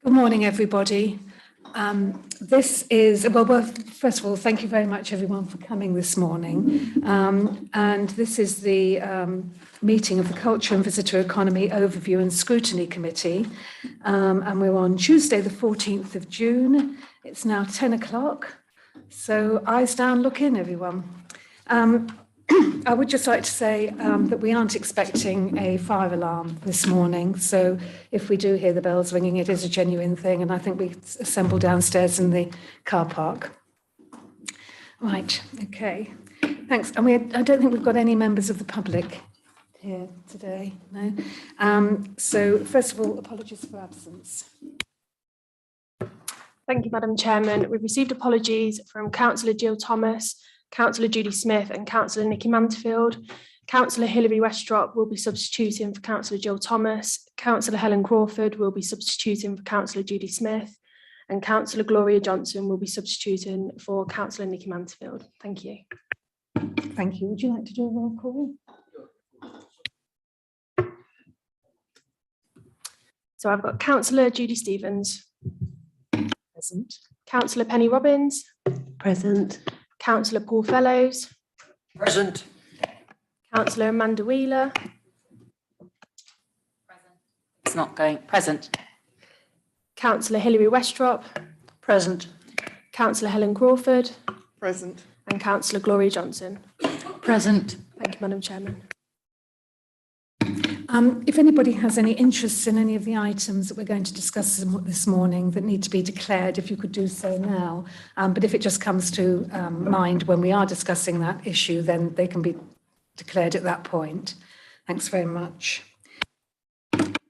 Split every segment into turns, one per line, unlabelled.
Good morning, everybody. This is, well, first of all, thank you very much, everyone, for coming this morning. And this is the meeting of the Culture and Visitor Economy Overview and Scrutiny Committee. And we're on Tuesday, the 14th of June. It's now 10 o'clock. So eyes down, look in, everyone. I would just like to say that we aren't expecting a fire alarm this morning. So if we do hear the bells ringing, it is a genuine thing. And I think we assemble downstairs in the car park. Right, okay. Thanks. And I don't think we've got any members of the public here today, no. So first of all, apologies for absence.
Thank you, Madam Chairman. We've received apologies from Councillor Jill Thomas, Councillor Judy Smith and Councillor Nikki Manterfield. Councillor Hilary Westrop will be substituting for Councillor Jill Thomas. Councillor Helen Crawford will be substituting for Councillor Judy Smith. And Councillor Gloria Johnson will be substituting for Councillor Nikki Manterfield. Thank you.
Thank you. Would you like to do a roll call?
So I've got Councillor Judy Stevens.
Present.
Councillor Penny Robbins.
Present.
Councillor Paul Fellows.
Present.
Councillor Amanda Wheeler.
Present. It's not going. Present.
Councillor Hilary Westrop.
Present.
Councillor Helen Crawford.
Present.
And Councillor Gloria Johnson.
Present.
Thank you, Madam Chairman.
If anybody has any interests in any of the items that we're going to discuss this morning that need to be declared, if you could do so now. But if it just comes to mind when we are discussing that issue, then they can be declared at that point. Thanks very much.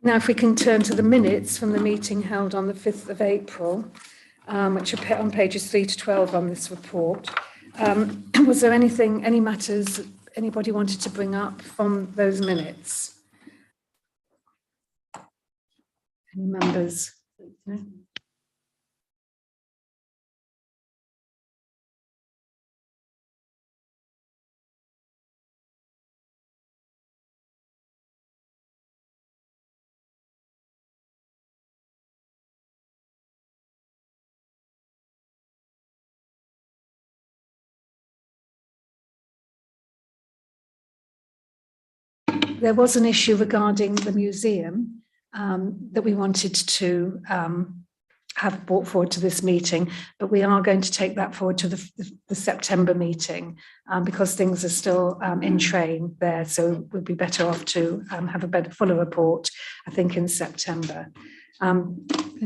Now, if we can turn to the minutes from the meeting held on the 5th of April, which are on pages 3 to 12 on this report. Was there any matters anybody wanted to bring up from those minutes? Any members? No? There was an issue regarding the museum that we wanted to have brought forward to this meeting, but we are going to take that forward to the September meeting because things are still in train there. So we'd be better off to have a fuller report, I think, in September.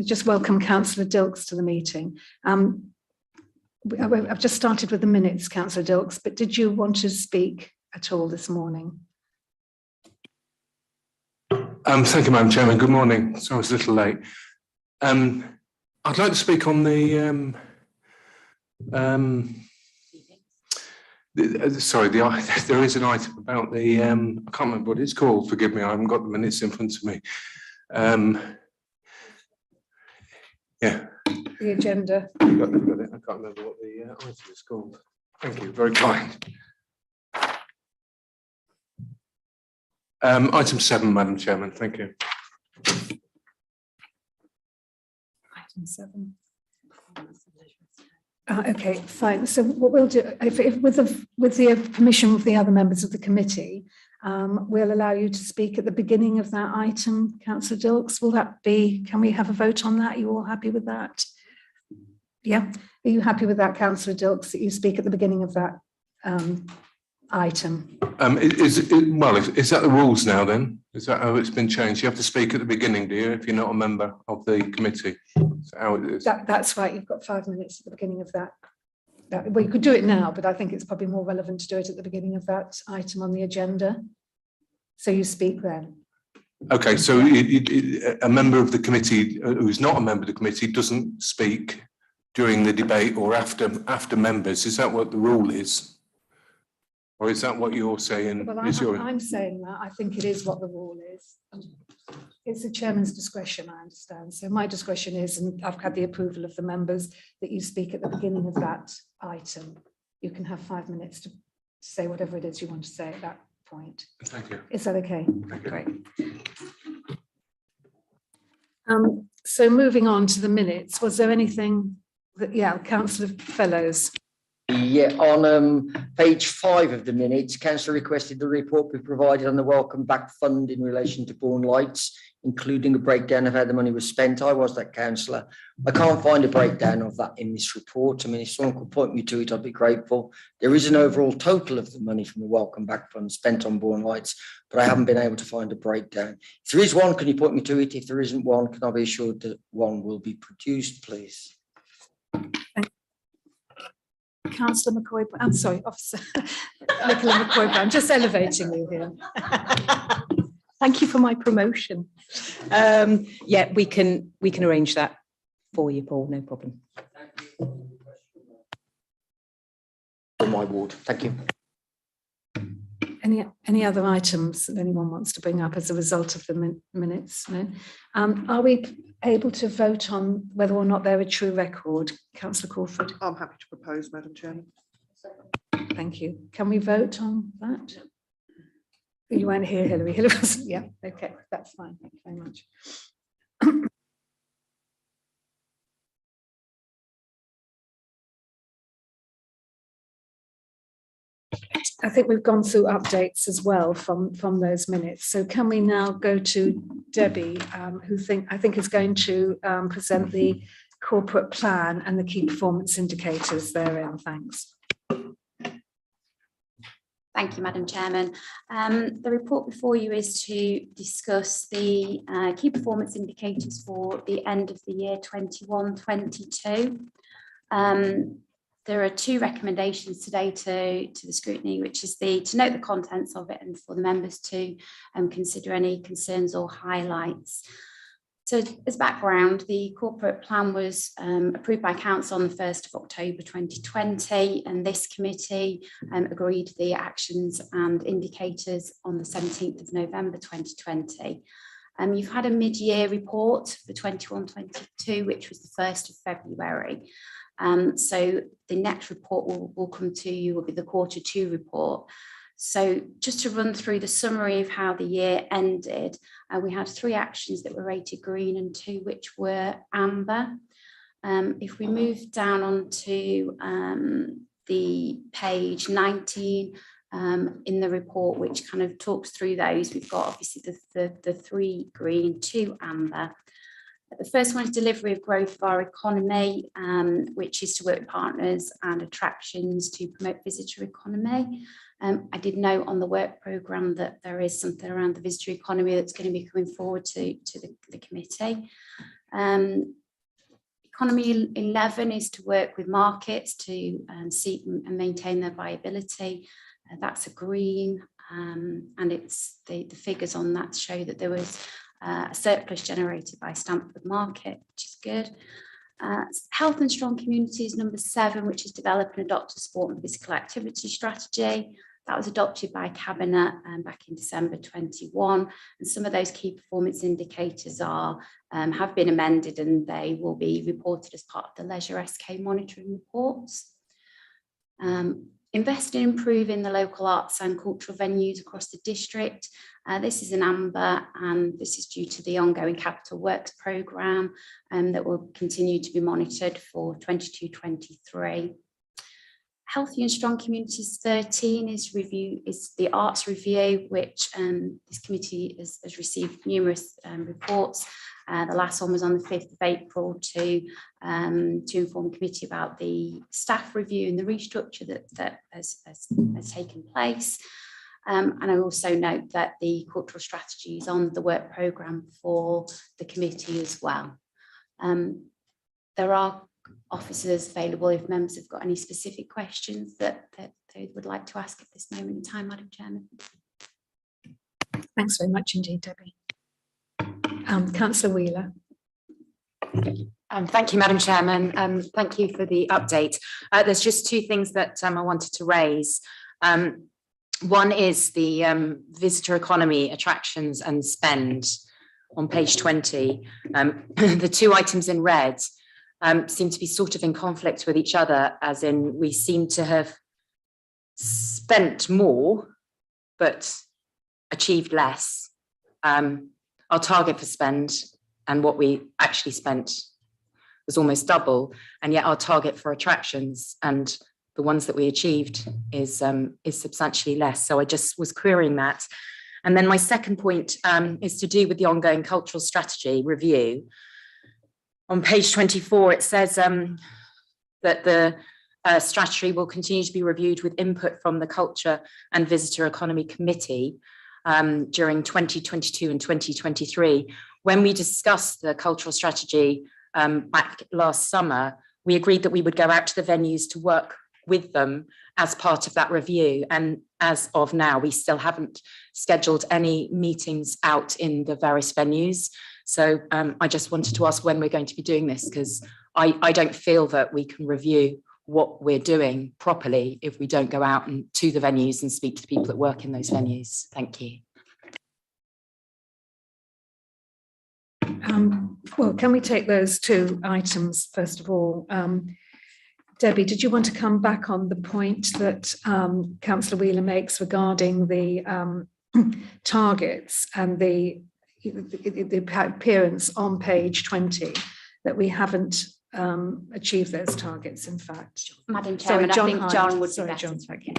Just welcome Councillor Dilks to the meeting. I've just started with the minutes, Councillor Dilks, but did you want to speak at all this morning?
Thank you, Madam Chairman. Good morning. So I was a little late. I'd like to speak on the there is an item about the I can't remember what it's called. Forgive me, I haven't got the minutes in front of me. Yeah.
The agenda.
I've got it. I can't remember what the item is called. Thank you. Very kind. Item 7, Madam Chairman. Thank you.
Item 7. Okay, fine. So what we'll do, if with the permission of the other members of the committee, we'll allow you to speak at the beginning of that item, Councillor Dilks. Will that be? Can we have a vote on that? Are you all happy with that? Yeah. Are you happy with that, Councillor Dilks, that you speak at the beginning of that item?
Is that the rules now then? Is that how it's been changed? You have to speak at the beginning, do you, if you're not a member of the committee? Is that how it is?
That's right. You've got 5 minutes at the beginning of that. Well, you could do it now, but I think it's probably more relevant to do it at the beginning of that item on the agenda. So you speak then.
Okay, so a member of the committee who's not a member of the committee doesn't speak during the debate or after members. Is that what the rule is? Or is that what you're saying?
Well, I'm saying that. I think it is what the rule is. It's the chairman's discretion, I understand. So my discretion is, and I've had the approval of the members, that you speak at the beginning of that item. You can have 5 minutes to say whatever it is you want to say at that point.
Thank you.
Is that okay?
Thank you.
Great. So moving on to the minutes, was there anything that, Councillor Fellows?
Yeah, on page 5 of the minutes, councillor requested the report be provided on the Welcome Back Fund in relation to Bourne Lights, including a breakdown of how the money was spent. I was that councillor. I can't find a breakdown of that in this report. I mean, if someone could point me to it, I'd be grateful. There is an overall total of the money from the Welcome Back Fund spent on Bourne Lights, but I haven't been able to find a breakdown. If there is one, can you point me to it? If there isn't one, can I be assured that one will be produced, please?
Councillor McCoy, I'm sorry, Officer Nicola McCoy, I'm just elevating you here.
Thank you for my promotion. Yeah, we can arrange that for you, Paul, no problem.
For my ward, thank you.
Any other items that anyone wants to bring up as a result of the minutes? No. Are we able to vote on whether or not they're a true record? Councillor Crawford.
I'm happy to propose, Madam Chairman.
Thank you. Can we vote on that? You weren't here, Hilary. Hilary was, yeah, okay, that's fine. Thank you very much. I think we've gone through updates as well from those minutes. So can we now go to Debbie, who I think is going to present the corporate plan and the key performance indicators therein. Thanks.
Thank you, Madam Chairman. The report before you is to discuss the key performance indicators for the end of the year 21-22. There are 2 recommendations today to the scrutiny, which is to note the contents of it and for the members to consider any concerns or highlights. So as background, the corporate plan was approved by Council on the 1st of October 2020, and this committee agreed the actions and indicators on the 17th of November 2020. You've had a mid-year report for 21-22, which was the 1st of February. So the next report will come to you, will be the Q2 report. So just to run through the summary of how the year ended, we had 3 actions that were rated green and 2 which were amber. If we move down onto the page 19 in the report, which kind of talks through those, we've got obviously the 3 green, 2 amber. The first one is delivery of growth of our economy, which is to work with partners and attractions to promote visitor economy. I did note on the work programme that there is something around the visitor economy that's going to be coming forward to the committee. Economy 11 is to work with markets to seek and maintain their viability. That's a green, and it's the figures on that show that there was a surplus generated by Stamford market, which is good. Health and strong communities, number 7, which is develop and adopt a sport and physical activity strategy. That was adopted by Cabinet back in December 21, and some of those key performance indicators have been amended, and they will be reported as part of the Leisure SK monitoring reports. Invest in improving the local arts and cultural venues across the district. This is an amber, and this is due to the ongoing capital works programme that will continue to be monitored for 22-23. Healthy and strong communities 13 is the arts review, which this committee has received numerous reports. The last one was on the 5th of April to inform the committee about the staff review and the restructure that has taken place. And I also note that the cultural strategy is on the work programme for the committee as well. There are officers available if members have got any specific questions that they would like to ask at this moment in time, Madam Chairman.
Thanks very much indeed, Debbie. Councillor Wheeler.
Thank you, Madam Chairman. Thank you for the update. There's just 2 things that I wanted to raise. One is the visitor economy, attractions and spend on page 20. The 2 items in red seem to be sort of in conflict with each other, as in we seem to have spent more but achieved less. Our target for spend and what we actually spent was almost double. And yet our target for attractions and the ones that we achieved is substantially less. So I just was querying that. And then my second point is to do with the ongoing cultural strategy review. On page 24, it says that the strategy will continue to be reviewed with input from the Culture and Visitor Economy Committee during 2022 and 2023. When we discussed the cultural strategy back last summer, we agreed that we would go out to the venues to work with them as part of that review. And as of now, we still haven't scheduled any meetings out in the various venues. So I just wanted to ask when we're going to be doing this, because I don't feel that we can review what we're doing properly if we don't go out and to the venues and speak to the people that work in those venues. Thank you.
Well, can we take those two items first of all? Debbie, did you want to come back on the point that Councillor Wheeler makes regarding the targets and the appearance on page 20 that we haven't achieved those targets, in fact?
Madam Chairman, I think John would be better.
John, thank you.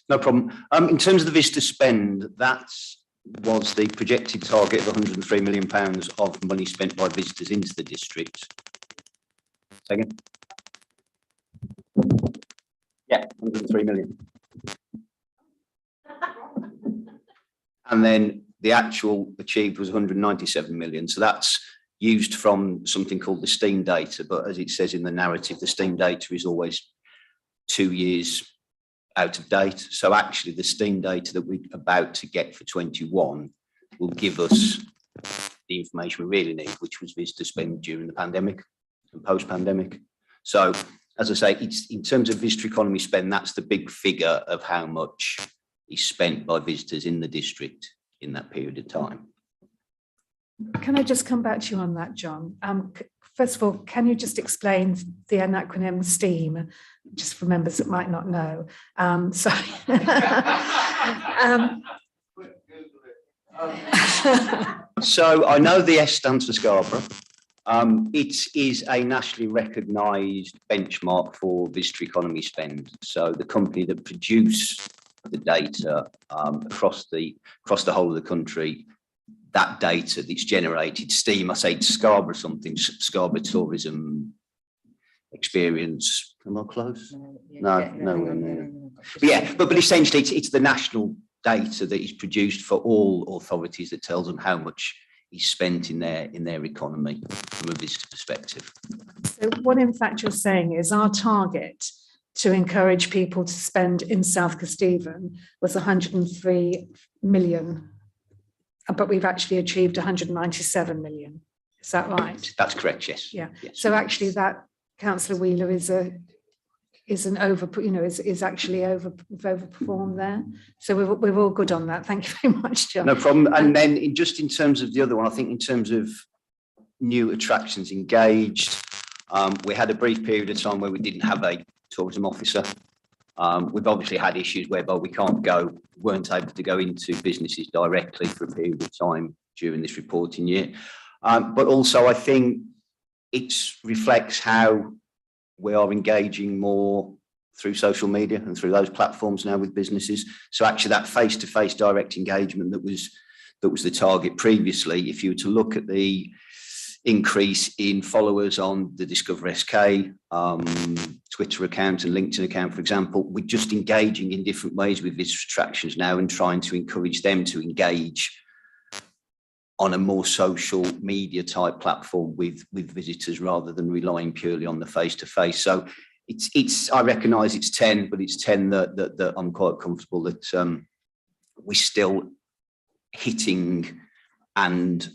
No problem. In terms of the visitor spend, that was the projected target of £103 million of money spent by visitors into the district. Second. Yeah, 103 million. And then the actual achieved was 197 million. So that's used from something called the STEAM data. But as it says in the narrative, the STEAM data is always 2 years out of date. So actually the STEAM data that we're about to get for 21 will give us the information we really need, which was visitor spend during the pandemic and post-pandemic. So as I say, it's in terms of visitor economy spend, that's the big figure of how much is spent by visitors in the district in that period of time.
Can I just come back to you on that, John? First of all, can you just explain the acronym STEAM, just for members that might not know? Sorry.
So I know the S stands for Scarborough. It is a nationally recognised benchmark for visitor economy spend. So the company that produce the data across the whole of the country, that data that's generated, STEAM, I say it's Scarborough something, Scarborough Tourism Experience. Am I close? No. But essentially it's the national data that is produced for all authorities that tells them how much is spent in their economy from a visitor perspective.
So what in fact you're saying is our target to encourage people to spend in South Kesteven was 103 million, but we've actually achieved 197 million. Is that right?
That's correct, yes.
Yeah.
Yes.
So actually that Councillor Wheeler is actually overperformed there. So we're all good on that. Thank you very much, John.
No problem. And then in terms of the other one, I think in terms of new attractions engaged, we had a brief period of time where we didn't have a tourism officer. We've obviously had issues whereby we weren't able to go into businesses directly for a period of time during this reporting year. But also I think it reflects how we are engaging more through social media and through those platforms now with businesses. So actually that face-to-face direct engagement that was the target previously, if you were to look at the increase in followers on the Discover SK Twitter account and LinkedIn account, for example, we're just engaging in different ways with visitor attractions now and trying to encourage them to engage on a more social media type platform with visitors rather than relying purely on the face-to-face. So I recognise it's 10, but it's 10 that I'm quite comfortable that we're still hitting and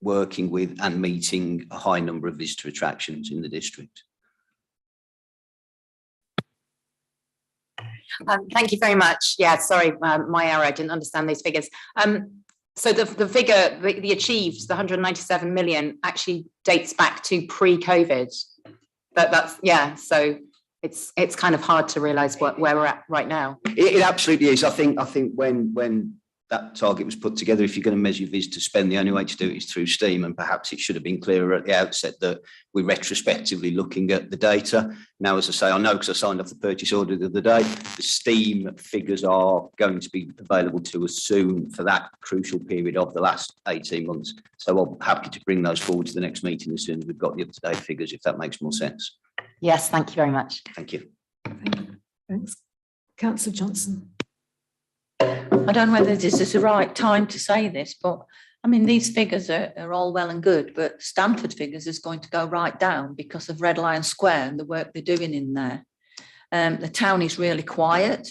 working with and meeting a high number of visitor attractions in the district.
Thank you very much. Yeah, sorry, my error, I didn't understand those figures. So the figure, the achieved, the 197 million actually dates back to pre-COVID. So it's kind of hard to realise where we're at right now.
It absolutely is. I think when that target was put together. If you're going to measure visitor spend, the only way to do it is through Steam, and perhaps it should have been clearer at the outset that we're retrospectively looking at the data. Now, as I say, I know because I signed off the purchase order the other day, the Steam figures are going to be available to us soon for that crucial period of the last 18 months. So I'm happy to bring those forward to the next meeting as soon as we've got the up-to-date figures, if that makes more sense.
Yes, thank you very much.
Thank you.
Thanks. Councillor Johnson.
I don't know whether this is the right time to say this, but I mean, these figures are all well and good, but Stamford figures is going to go right down because of Red Lion Square and the work they're doing in there. The town is really quiet.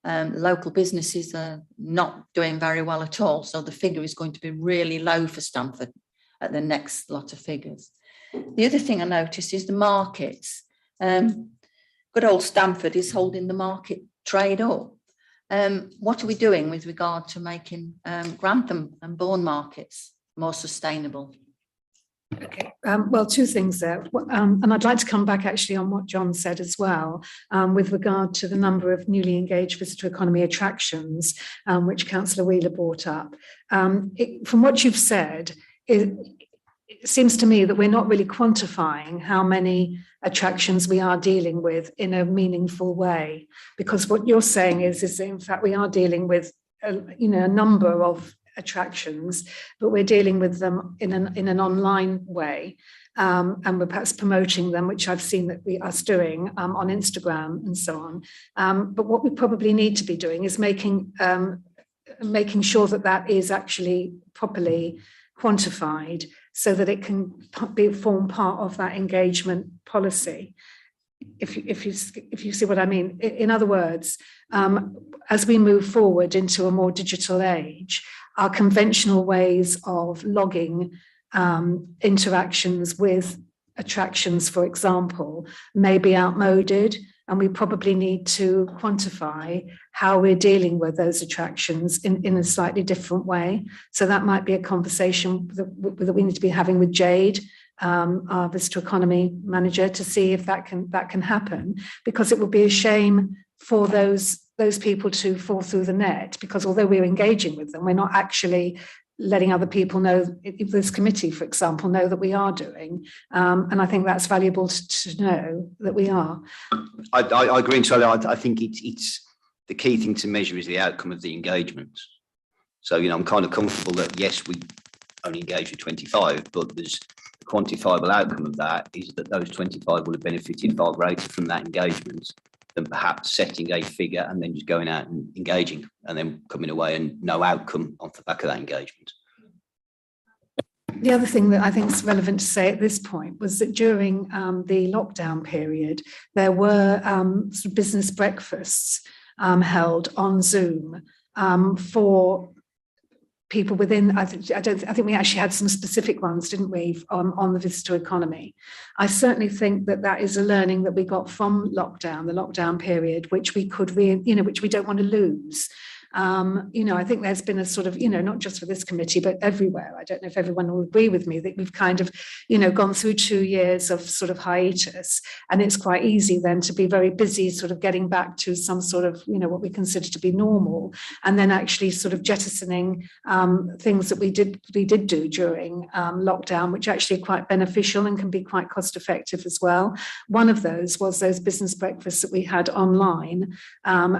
Local businesses are not doing very well at all. So the figure is going to be really low for Stamford at the next lot of figures. The other thing I noticed is the markets. Good old Stamford is holding the market trade up. What are we doing with regard to making Grantham and Bourne markets more sustainable?
Okay, well, two things there. And I'd like to come back actually on what John said as well, with regard to the number of newly engaged visitor economy attractions, which Councillor Wheeler brought up. From what you've said, it seems to me that we're not really quantifying how many attractions we are dealing with in a meaningful way, because what you're saying is that in fact we are dealing with a number of attractions, but we're dealing with them in an online way, and we're perhaps promoting them, which I've seen that we are doing on Instagram and so on. But what we probably need to be doing is making sure that that is actually properly quantified, so that it can form part of that engagement policy. If you see what I mean. In other words, as we move forward into a more digital age, our conventional ways of logging interactions with attractions, for example, may be outmoded, and we probably need to quantify how we're dealing with those attractions in a slightly different way. So that might be a conversation that we need to be having with Jade, our visitor economy manager, to see if that can happen, because it would be a shame for those people to fall through the net, because although we're engaging with them, we're not actually letting other people know, this committee, for example, know that we are doing. And I think that's valuable to know that we are.
I agree entirely. I think it's the key thing to measure is the outcome of the engagement. So, I'm kind of comfortable that, yes, we only engaged with 25, but there's the quantifiable outcome of that is that those 25 will have benefited far greater from that engagement than perhaps setting a figure and then just going out and engaging and then coming away and no outcome off the back of that engagement.
The other thing that I think is relevant to say at this point was that during the lockdown period, there were sort of business breakfasts held on Zoom for people within. I think we actually had some specific ones, didn't we, on the visitor economy. I certainly think that is a learning that we got from the lockdown period, which we could, which we don't want to lose. I think there's been a sort of, not just for this committee, but everywhere. I don't know if everyone will agree with me that we've kind of, gone through 2 years of sort of hiatus, and it's quite easy then to be very busy sort of getting back to some sort of, what we consider to be normal, and then actually sort of jettisoning things that we did do during lockdown, which actually are quite beneficial and can be quite cost effective as well. One of those was those business breakfasts that we had online,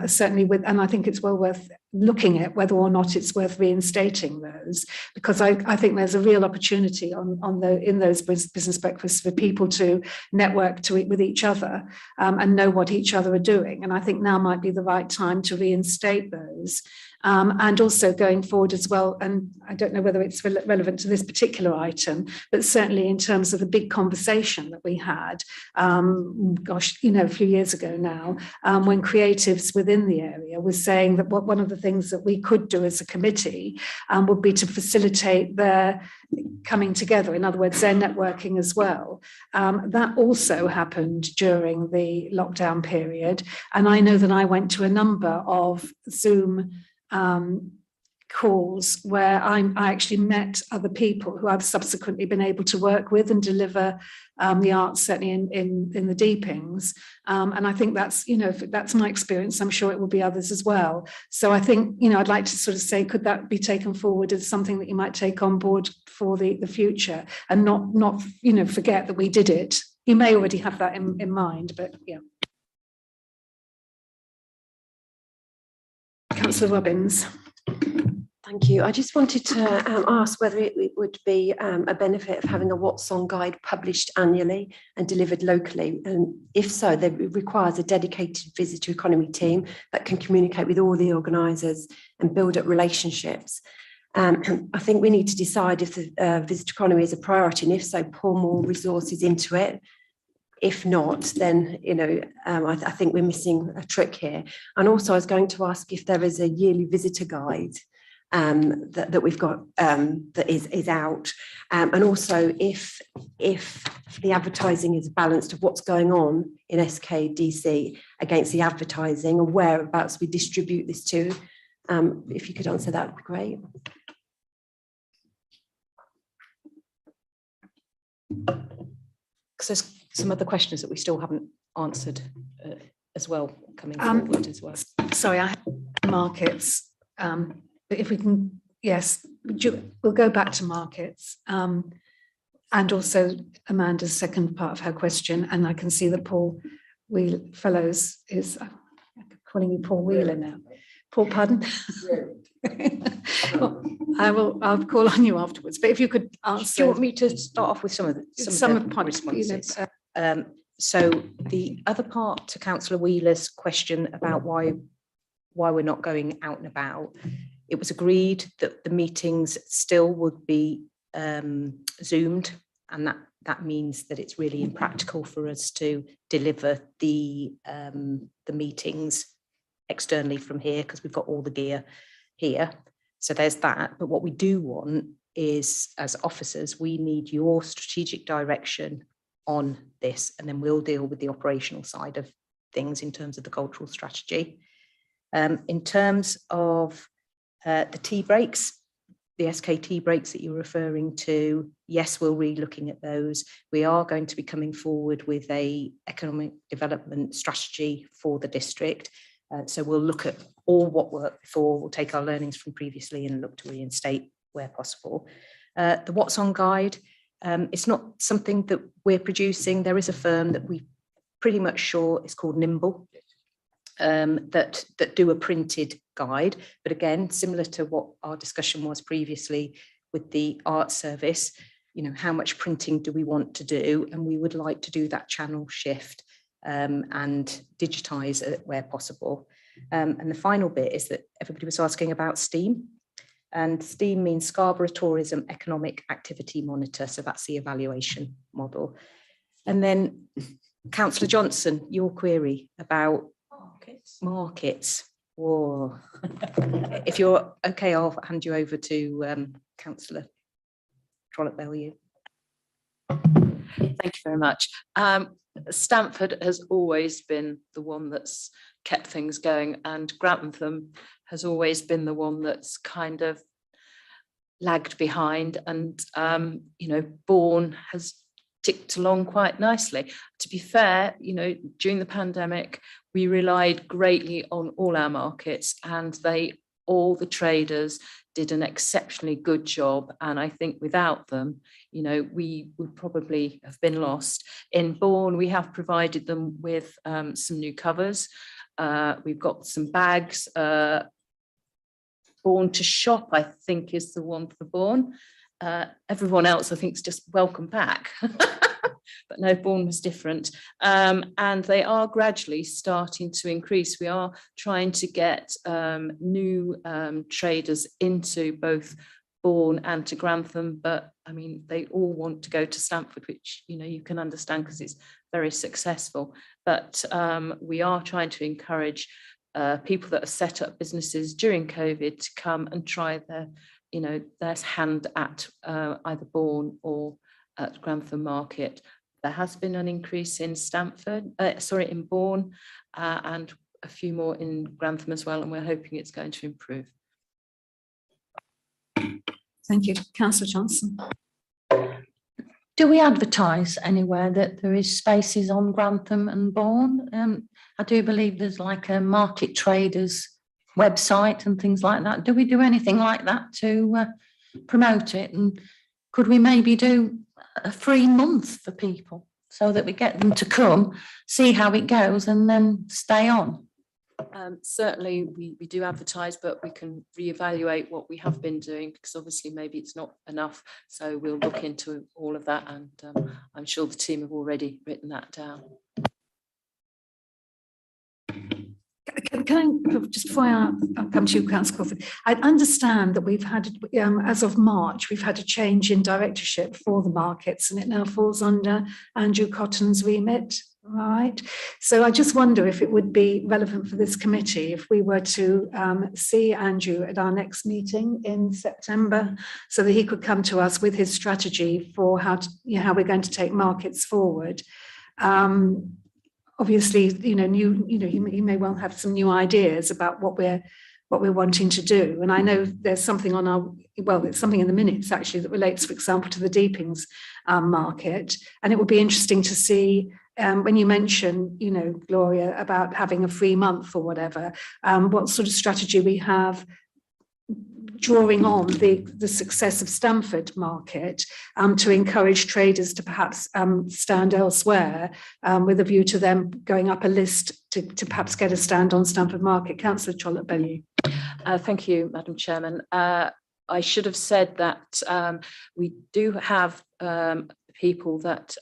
certainly and I think it's well worth looking at whether or not it's worth reinstating those, because I think there's a real opportunity in those business breakfasts for people to network with each other and know what each other are doing. And I think now might be the right time to reinstate those. And also going forward as well, and I don't know whether it's relevant to this particular item, but certainly in terms of the big conversation that we had, a few years ago now, when creatives within the area was saying that one of the things that we could do as a committee would be to facilitate their coming together, in other words, their networking as well. That also happened during the lockdown period. And I know that I went to a number of Zoom calls where I actually met other people who I've subsequently been able to work with and deliver the arts, certainly in the Deepings. And I think that's, if that's my experience, I'm sure it will be others as well. So I think, I'd like to sort of say, could that be taken forward as something that you might take on board for the future, and not forget that we did it. You may already have that in mind, but yeah. Councillor Robbins.
Thank you. I just wanted to ask whether it would be a benefit of having a What's On guide published annually and delivered locally. And if so, that requires a dedicated visitor economy team that can communicate with all the organisers and build up relationships. I think we need to decide if the visitor economy is a priority, and if so, pour more resources into it. If not, then, I think we're missing a trick here. And also I was going to ask if there is a yearly visitor guide that we've got that is out, and also if the advertising is balanced of what's going on in SKDC against the advertising, and whereabouts we distribute this to. If you could answer, that would be great.
Because there's some other questions that we still haven't answered as well, coming forward as well.
Sorry, I have markets. But if we can, yes, we'll go back to markets. And also Amanda's second part of her question, and I can see that Paul Fellows is calling you Paul Wheeler now. Paul, pardon? Well, I'll call on you afterwards, but if you could answer.
Do you want me to start off with some of the responses? So the other part to Councillor Wheeler's question about why we're not going out and about, it was agreed that the meetings still would be Zoomed, and that means that it's really impractical for us to deliver the meetings externally from here, because we've got all the gear here. So there's that. But what we do want is, as officers, we need your strategic direction on this, and then we'll deal with the operational side of things in terms of the cultural strategy. In terms of the tea breaks, the SKT breaks that you're referring to, yes, we'll be looking at those. We are going to be coming forward with a economic development strategy for the district. So we'll look at all what worked before, we'll take our learnings from previously and look to reinstate where possible. The What's On guide, it's not something that we're producing. There is a firm that we pretty much sure is called Nimble, that do a printed guide. But again, similar to what our discussion was previously with the art service, how much printing do we want to do? And we would like to do that channel shift and digitize it where possible. And the final bit is that everybody was asking about STEAM, and STEAM means Scarborough Tourism Economic Activity Monitor. So that's the evaluation model. And then Councillor Johnson, your query about markets. Whoa. If you're okay, I'll hand you over to Councillor Trollope-Bellew.
Thank you very much. Stamford has always been the one that's kept things going, and Grantham has always been the one that's kind of lagged behind, and Bourne has ticked along quite nicely. To be fair, during the pandemic, we relied greatly on all our markets, and all the traders did an exceptionally good job. And I think without them, we would probably have been lost. In Bourne, we have provided them with some new covers. We've got some bags. Bourne to Shop, I think, is the one for Bourne. Everyone else, I think, is just welcome back. But no, Bourne was different. And they are gradually starting to increase. We are trying to get new traders into both Bourne and to Grantham, but I mean, they all want to go to Stamford, which, you can understand because it's very successful. But we are trying to encourage people that have set up businesses during COVID to come and try their hand at either Bourne or at Grantham Market. There has been an increase in in Bourne, and a few more in Grantham as well, and we're hoping it's going to improve.
Thank you. Councillor Johnson.
Do we advertise anywhere that there is spaces on Grantham and Bourne? I do believe there's like a market traders website and things like that. Do we do anything like that to promote it? And could we maybe do a free month for people so that we get them to come, see how it goes and then stay on?
Certainly we do advertise, but we can reevaluate what we have been doing, because obviously maybe it's not enough. So we'll look into all of that, and I'm sure the team have already written that down.
Can I, just before I come to you, Councillor Crawford, I understand that we've had, as of March, we've had a change in directorship for the markets, and it now falls under Andrew Cotton's remit. Right. So I just wonder if it would be relevant for this committee if we were to see Andrew at our next meeting in September, so that he could come to us with his strategy for how we're going to take markets forward. Obviously, he may well have some new ideas about what we're wanting to do. And I know there's something it's something in the minutes actually that relates, for example, to the Deepings market. And it would be interesting to see when you mention, Gloria, about having a free month or whatever, what sort of strategy we have drawing on the success of Stamford market to encourage traders to perhaps stand elsewhere with a view to them going up a list to perhaps get a stand on Stamford market. Councillor Trollope-Bellew.
Thank you, Madam Chairman. I should have said that we do have people that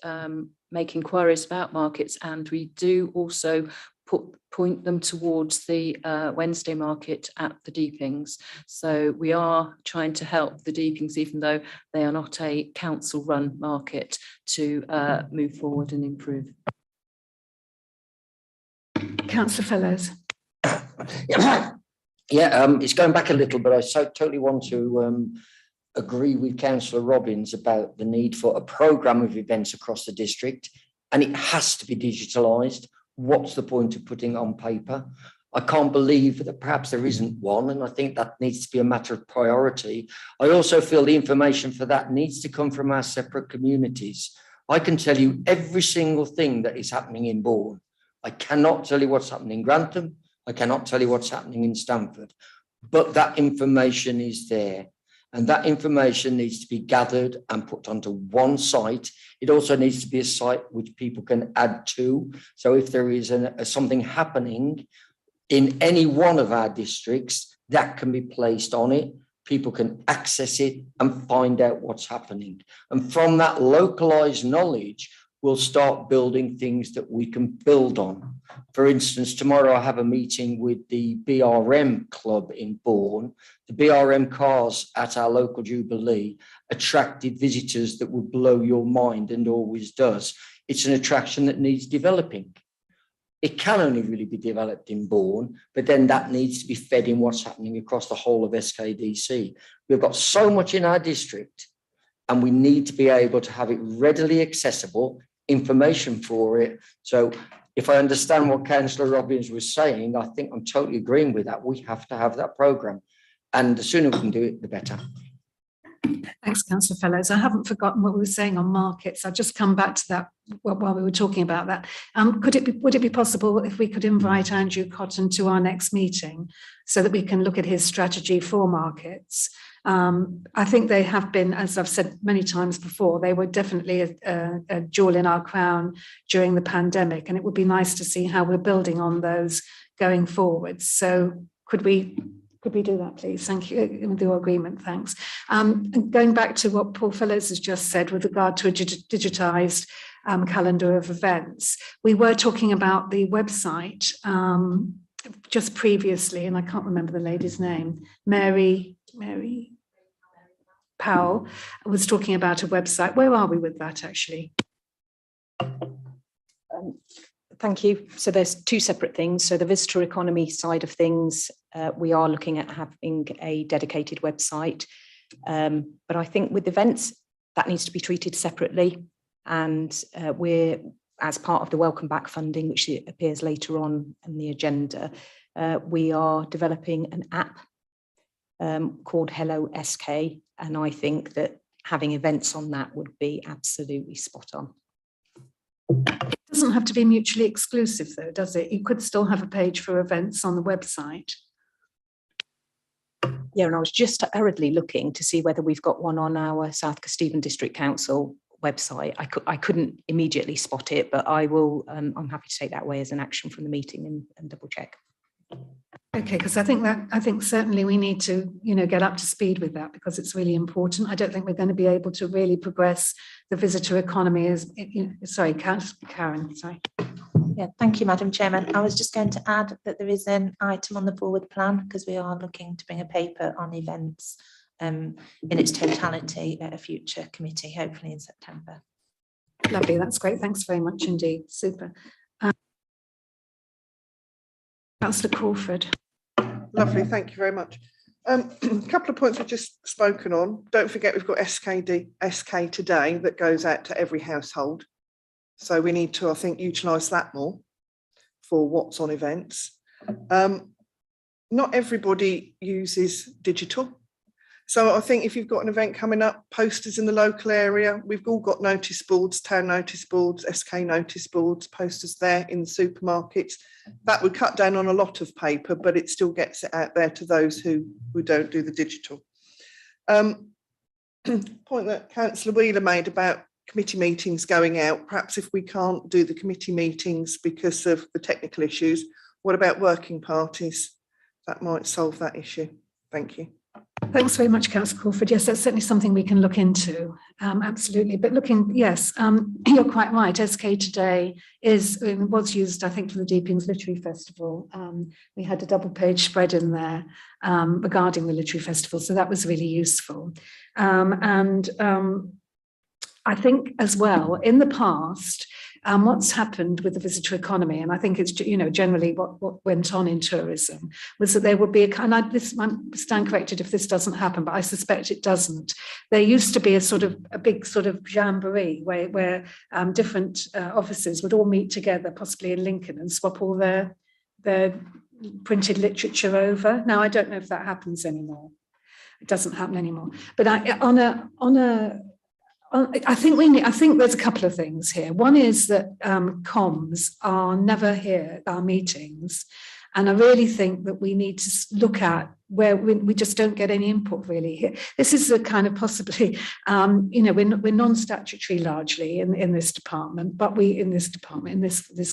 make inquiries about markets, and we do also point them towards the Wednesday market at the Deepings. So we are trying to help the Deepings, even though they are not a council-run market, to move forward and improve.
Councillor Fellows.
It's going back a little, but I totally want to agree with Councillor Robbins about the need for a programme of events across the district, and it has to be digitalised. What's the point of putting it on paper? I can't believe that perhaps there isn't one, and I think that needs to be a matter of priority. I also feel the information for that needs to come from our separate communities. I can tell you every single thing that is happening in Bourne. I cannot tell you what's happening in Grantham. I cannot tell you what's happening in Stamford, but that information is there. And that information needs to be gathered and put onto one site. It also needs to be a site which people can add to. So if there is something happening in any one of our districts, that can be placed on it. People can access it and find out what's happening. And from that localized knowledge, we'll start building things that we can build on. For instance, tomorrow I have a meeting with the BRM club in Bourne. The BRM cars at our local Jubilee attracted visitors that would blow your mind, and always does. It's an attraction that needs developing. It can only really be developed in Bourne, but then that needs to be fed in what's happening across the whole of SKDC. We've got so much in our district, and we need to be able to have it readily accessible, information for it. So if I understand what Councillor Robbins was saying, I think I'm totally agreeing with that. We have to have that programme, and the sooner we can do it, the better.
Thanks, Councillor Fellows. I haven't forgotten what we were saying on markets. I'll just come back to that while we were talking about that. Would it be possible if we could invite Andrew Cotton to our next meeting so that we can look at his strategy for markets? I think they have been, as I've said many times before, they were definitely a jewel in our crown during the pandemic, and it would be nice to see how we're building on those going forward. So could we do that, please? Thank you. With your agreement, thanks. And going back to what Paul Fellows has just said with regard to a digitised calendar of events, we were talking about the website just previously, and I can't remember the lady's name. Mary Powell was talking about a website. Where are we with that, actually?
Thank you. So there's two separate things. So the visitor economy side of things, we are looking at having a dedicated website. But I think with events, that needs to be treated separately. And we're, as part of the Welcome Back funding, which appears later on in the agenda, we are developing an app called Hello SK, and I think that having events on that would be absolutely spot on.
It doesn't have to be mutually exclusive though, does it? You could still have a page for events on the website.
Yeah, and I was just hurriedly looking to see whether we've got one on our South Kesteven District Council website. I couldn't immediately spot it, but I will. I'm happy to take that away as an action from the meeting and double check.
Okay, because I think certainly we need to, get up to speed with that because it's really important. I don't think we're going to be able to really progress the visitor economy as, sorry, Karen, sorry.
Yeah, thank you, Madam Chairman. I was just going to add that there is an item on the forward plan because we are looking to bring a paper on events in its totality at a future committee, hopefully in September.
Lovely, that's great. Thanks very much indeed. Super. Councillor Crawford.
Lovely, thank you very much. A couple of points we've just spoken on. Don't forget we've got SK today that goes out to every household. So we need to, I think, utilise that more for what's on events. Not everybody uses digital. So I think if you've got an event coming up, posters in the local area, we've all got notice boards, town notice boards, SK notice boards, posters there in the supermarkets. That would cut down on a lot of paper, but it still gets it out there to those who don't do the digital. Point that Councillor Wheeler made about committee meetings going out, perhaps if we can't do the committee meetings because of the technical issues, what about working parties? That might solve that issue. Thank you.
Thanks very much, Councillor Crawford. Yes, that's certainly something we can look into. Absolutely. But yes, you're quite right. SK today was used, I think, for the Deepings Literary Festival. We had a double page spread in there regarding the Literary Festival, so that was really useful. I think as well, in the past, what's happened with the visitor economy, and I think it's generally what went on in tourism, was that there would be I stand corrected if this doesn't happen, but I suspect it doesn't. There used to be a big sort of jamboree where different officers would all meet together, possibly in Lincoln, and swap all their printed literature over. Now I don't know if that happens anymore. It doesn't happen anymore. But I think there's a couple of things here. One is that comms are never here at our meetings, and I really think that we need to look at where we just don't get any input really here. This is a kind of possibly, we're non-statutory largely in this department, but in this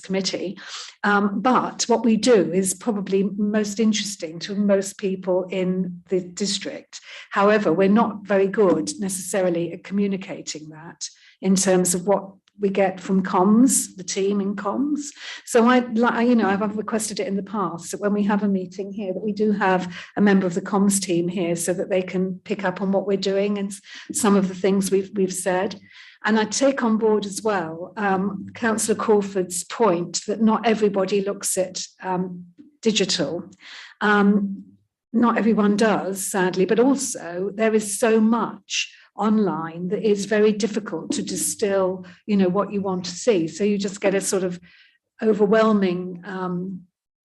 committee. But what we do is probably most interesting to most people in the district. However, we're not very good necessarily at communicating that in terms of what we get from comms, the team in comms. So I've requested it in the past that when we have a meeting here, that we do have a member of the comms team here so that they can pick up on what we're doing and some of the things we've said. And I take on board as well Councillor Crawford's point that not everybody looks at digital. Not everyone does, sadly, but also there is so much online that is very difficult to distill, what you want to see. So you just get a sort of overwhelming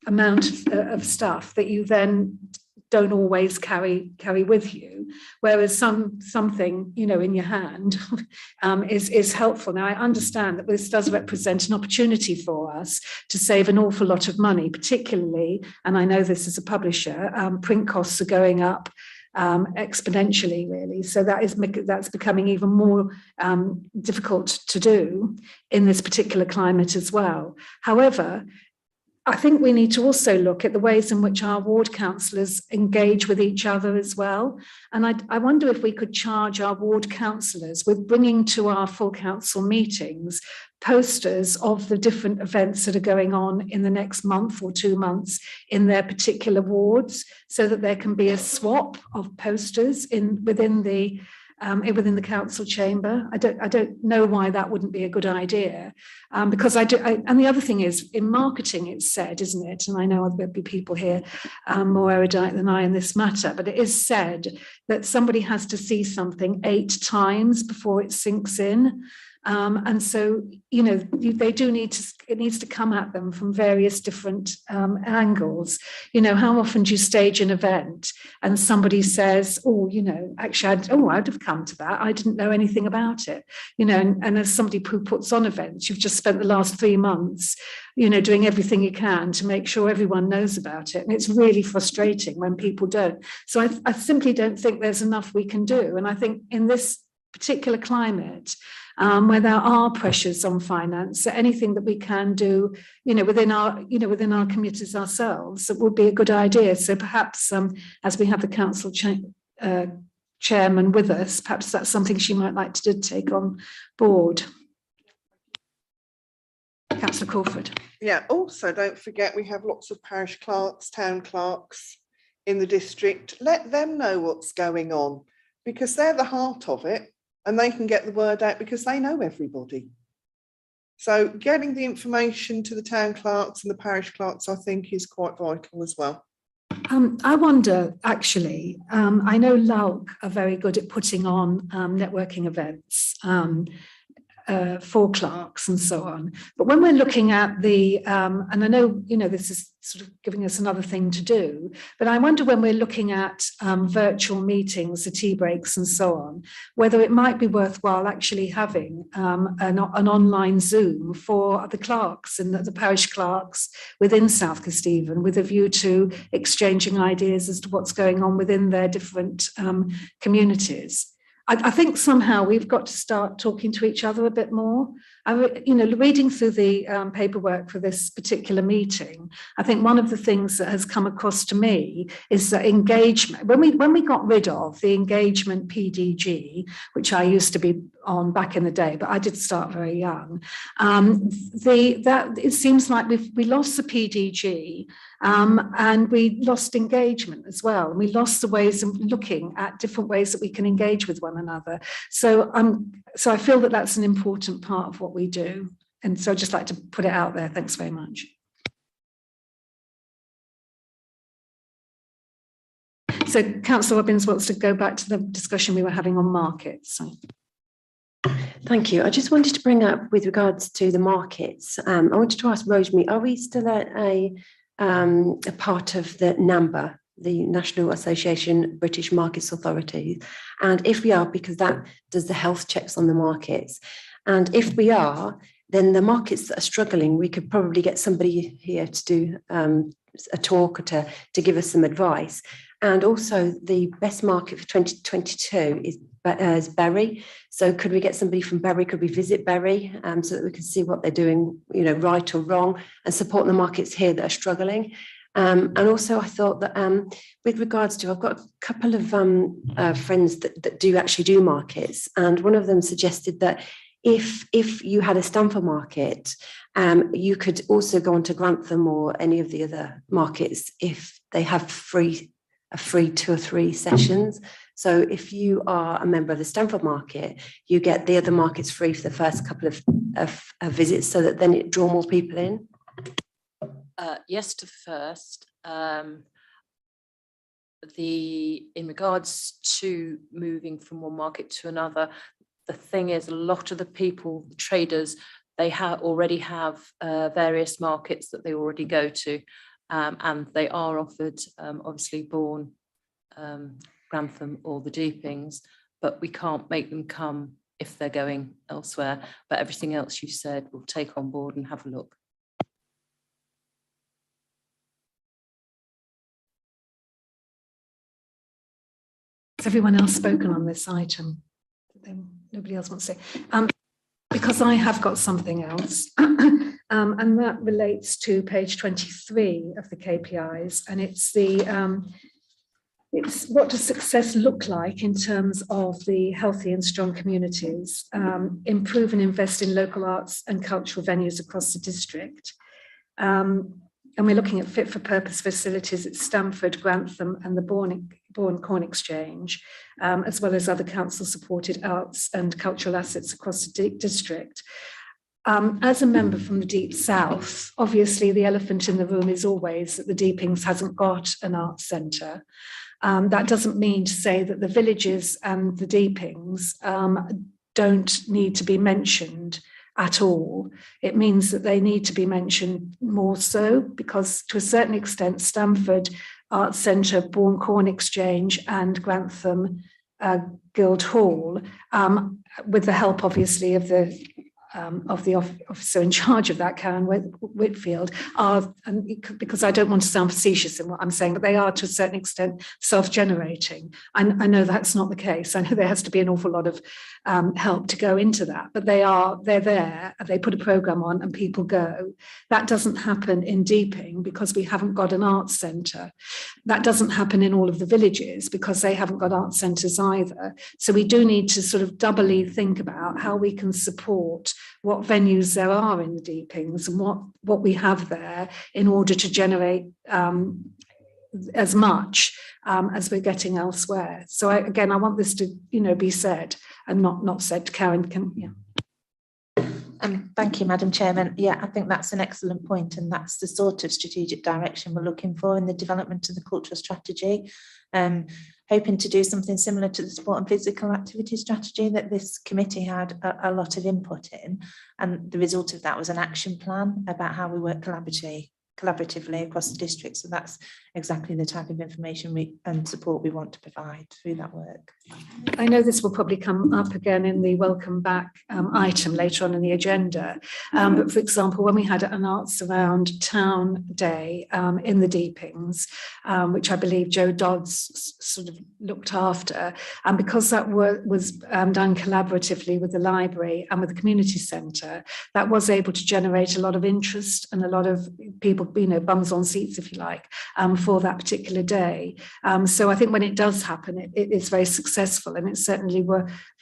amount of stuff that you then don't always carry with you. Whereas something, in your hand is helpful. Now, I understand that this does represent an opportunity for us to save an awful lot of money, particularly, and I know this as a publisher, print costs are going up exponentially, really. So that's becoming even more difficult to do in this particular climate as well. However, I think we need to also look at the ways in which our ward councillors engage with each other as well. And I wonder if we could charge our ward councillors with bringing to our full council meetings posters of the different events that are going on in the next month or 2 months in their particular wards, so that there can be a swap of posters within the council chamber. I don't know why that wouldn't be a good idea, because and the other thing is, in marketing it's said, isn't it, and I know there'll be people here more erudite than I in this matter, but it is said that somebody has to see something 8 times before it sinks in. And so, you know, they do need to, it needs to come at them from various different angles. You know, how often do you stage an event and somebody says, oh, you know, actually, I'd have come to that. I didn't know anything about it. You know, and as somebody who puts on events, you've just spent the last 3 months, you know, doing everything you can to make sure everyone knows about it. And it's really frustrating when people don't. So I simply don't think there's enough we can do. And I think in this particular climate, where there are pressures on finance, so anything that we can do, you know, within our communities ourselves, it would be a good idea. So perhaps as we have the council chairman with us, perhaps that's something she might like to take on board. Councillor Crawford.
Yeah, also don't forget we have lots of parish clerks, town clerks in the district. Let them know what's going on, because they're the heart of it and they can get the word out because they know everybody. So getting the information to the town clerks and the parish clerks, I think, is quite vital as well.
I wonder, actually, I know LULC are very good at putting on networking events for clerks and so on. But when we're looking at the, and I know, you know, this is sort of giving us another thing to do, but I wonder when we're looking at virtual meetings, the tea breaks and so on, whether it might be worthwhile actually having an online Zoom for the clerks and the parish clerks within South Kesteven, with a view to exchanging ideas as to what's going on within their different communities. I think somehow we've got to start talking to each other a bit more. You know, reading through the paperwork for this particular meeting, I think one of the things that has come across to me is that engagement. When we got rid of the engagement PDG, which I used to be on back in the day, but I did start very young, that it seems like we lost the PDG. And we lost engagement as well. And we lost the ways of looking at different ways that we can engage with one another. So I feel that that's an important part of what we do. And so I'd just like to put it out there. Thanks very much. So Councillor Robbins wants to go back to the discussion we were having on markets. So.
Thank you. I just wanted to bring up with regards to the markets. I wanted to ask Rosemary, are we still at a part of the NAMBA, the National Association British Markets Authority? And if we are, because that does the health checks on the markets, and if we are, then the markets that are struggling, we could probably get somebody here to do a talk or to give us some advice. And also the best market for 2022 is Bury. So could we get somebody from Bury? Could we visit Bury so that we can see what they're doing, you know, right or wrong, and support the markets here that are struggling? And also I thought that with regards to, I've got a couple of friends that do actually do markets, and one of them suggested that if you had a Stamford market, you could also go on to Grantham or any of the other markets if they have a free 2 or 3 sessions. So if you are a member of the Stamford market, you get the other markets free for the first couple of visits, so that then it draw more people in.
Yes to first. In regards to moving from one market to another, the thing is, a lot of the people, the traders, they already have various markets that they already go to. And they are offered, obviously, Bourne, Grantham or the Deepings, but we can't make them come if they're going elsewhere. But everything else you said, we'll take on board and have a look.
Has everyone else spoken on this item? Nobody else wants to say. Because I have got something else. And that relates to page 23 of the KPIs, and it's it's what does success look like in terms of the healthy and strong communities, improve and invest in local arts and cultural venues across the district. And we're looking at fit for purpose facilities at Stamford, Grantham and the Bourne Corn Exchange, as well as other council supported arts and cultural assets across the district. As a member from the Deep South, obviously the elephant in the room is always that the Deepings hasn't got an arts centre. That doesn't mean to say that the villages and the Deepings don't need to be mentioned at all. It means that they need to be mentioned more so, because to a certain extent, Stamford Arts Centre, Bourne Corn Exchange and Grantham Guildhall, with the help obviously of the officer in charge of that, Karen Whitfield, are, because I don't want to sound facetious in what I'm saying, but they are to a certain extent self-generating. I know that's not the case. I know there has to be an awful lot of help to go into that, but they're there, they put a programme on and people go. That doesn't happen in Deeping because we haven't got an arts centre. That doesn't happen in all of the villages because they haven't got arts centres either. So we do need to sort of doubly think about how we can support what venues there are in the Deepings and what we have there in order to generate as much as we're getting elsewhere. So I want this to, be said and not said. Karen can, yeah.
Thank you, Madam Chairman. Yeah, I think that's an excellent point, and that's the sort of strategic direction we're looking for in the development of the cultural strategy. Hoping to do something similar to the sport and physical activity strategy that this committee had a lot of input in, and the result of that was an action plan about how we work collaboratively across the district. So that's exactly the type of information and support we want to provide through that work.
I know this will probably come up again in the welcome back item later on in the agenda, but for example, when we had an Arts Around Town Day in the Deepings, which I believe Joe Dodds sort of looked after, and because that work was done collaboratively with the library and with the community centre, that was able to generate a lot of interest and a lot of people, bums on seats, if you like, for that particular day. So I think when it does happen, it is very successful, and it's certainly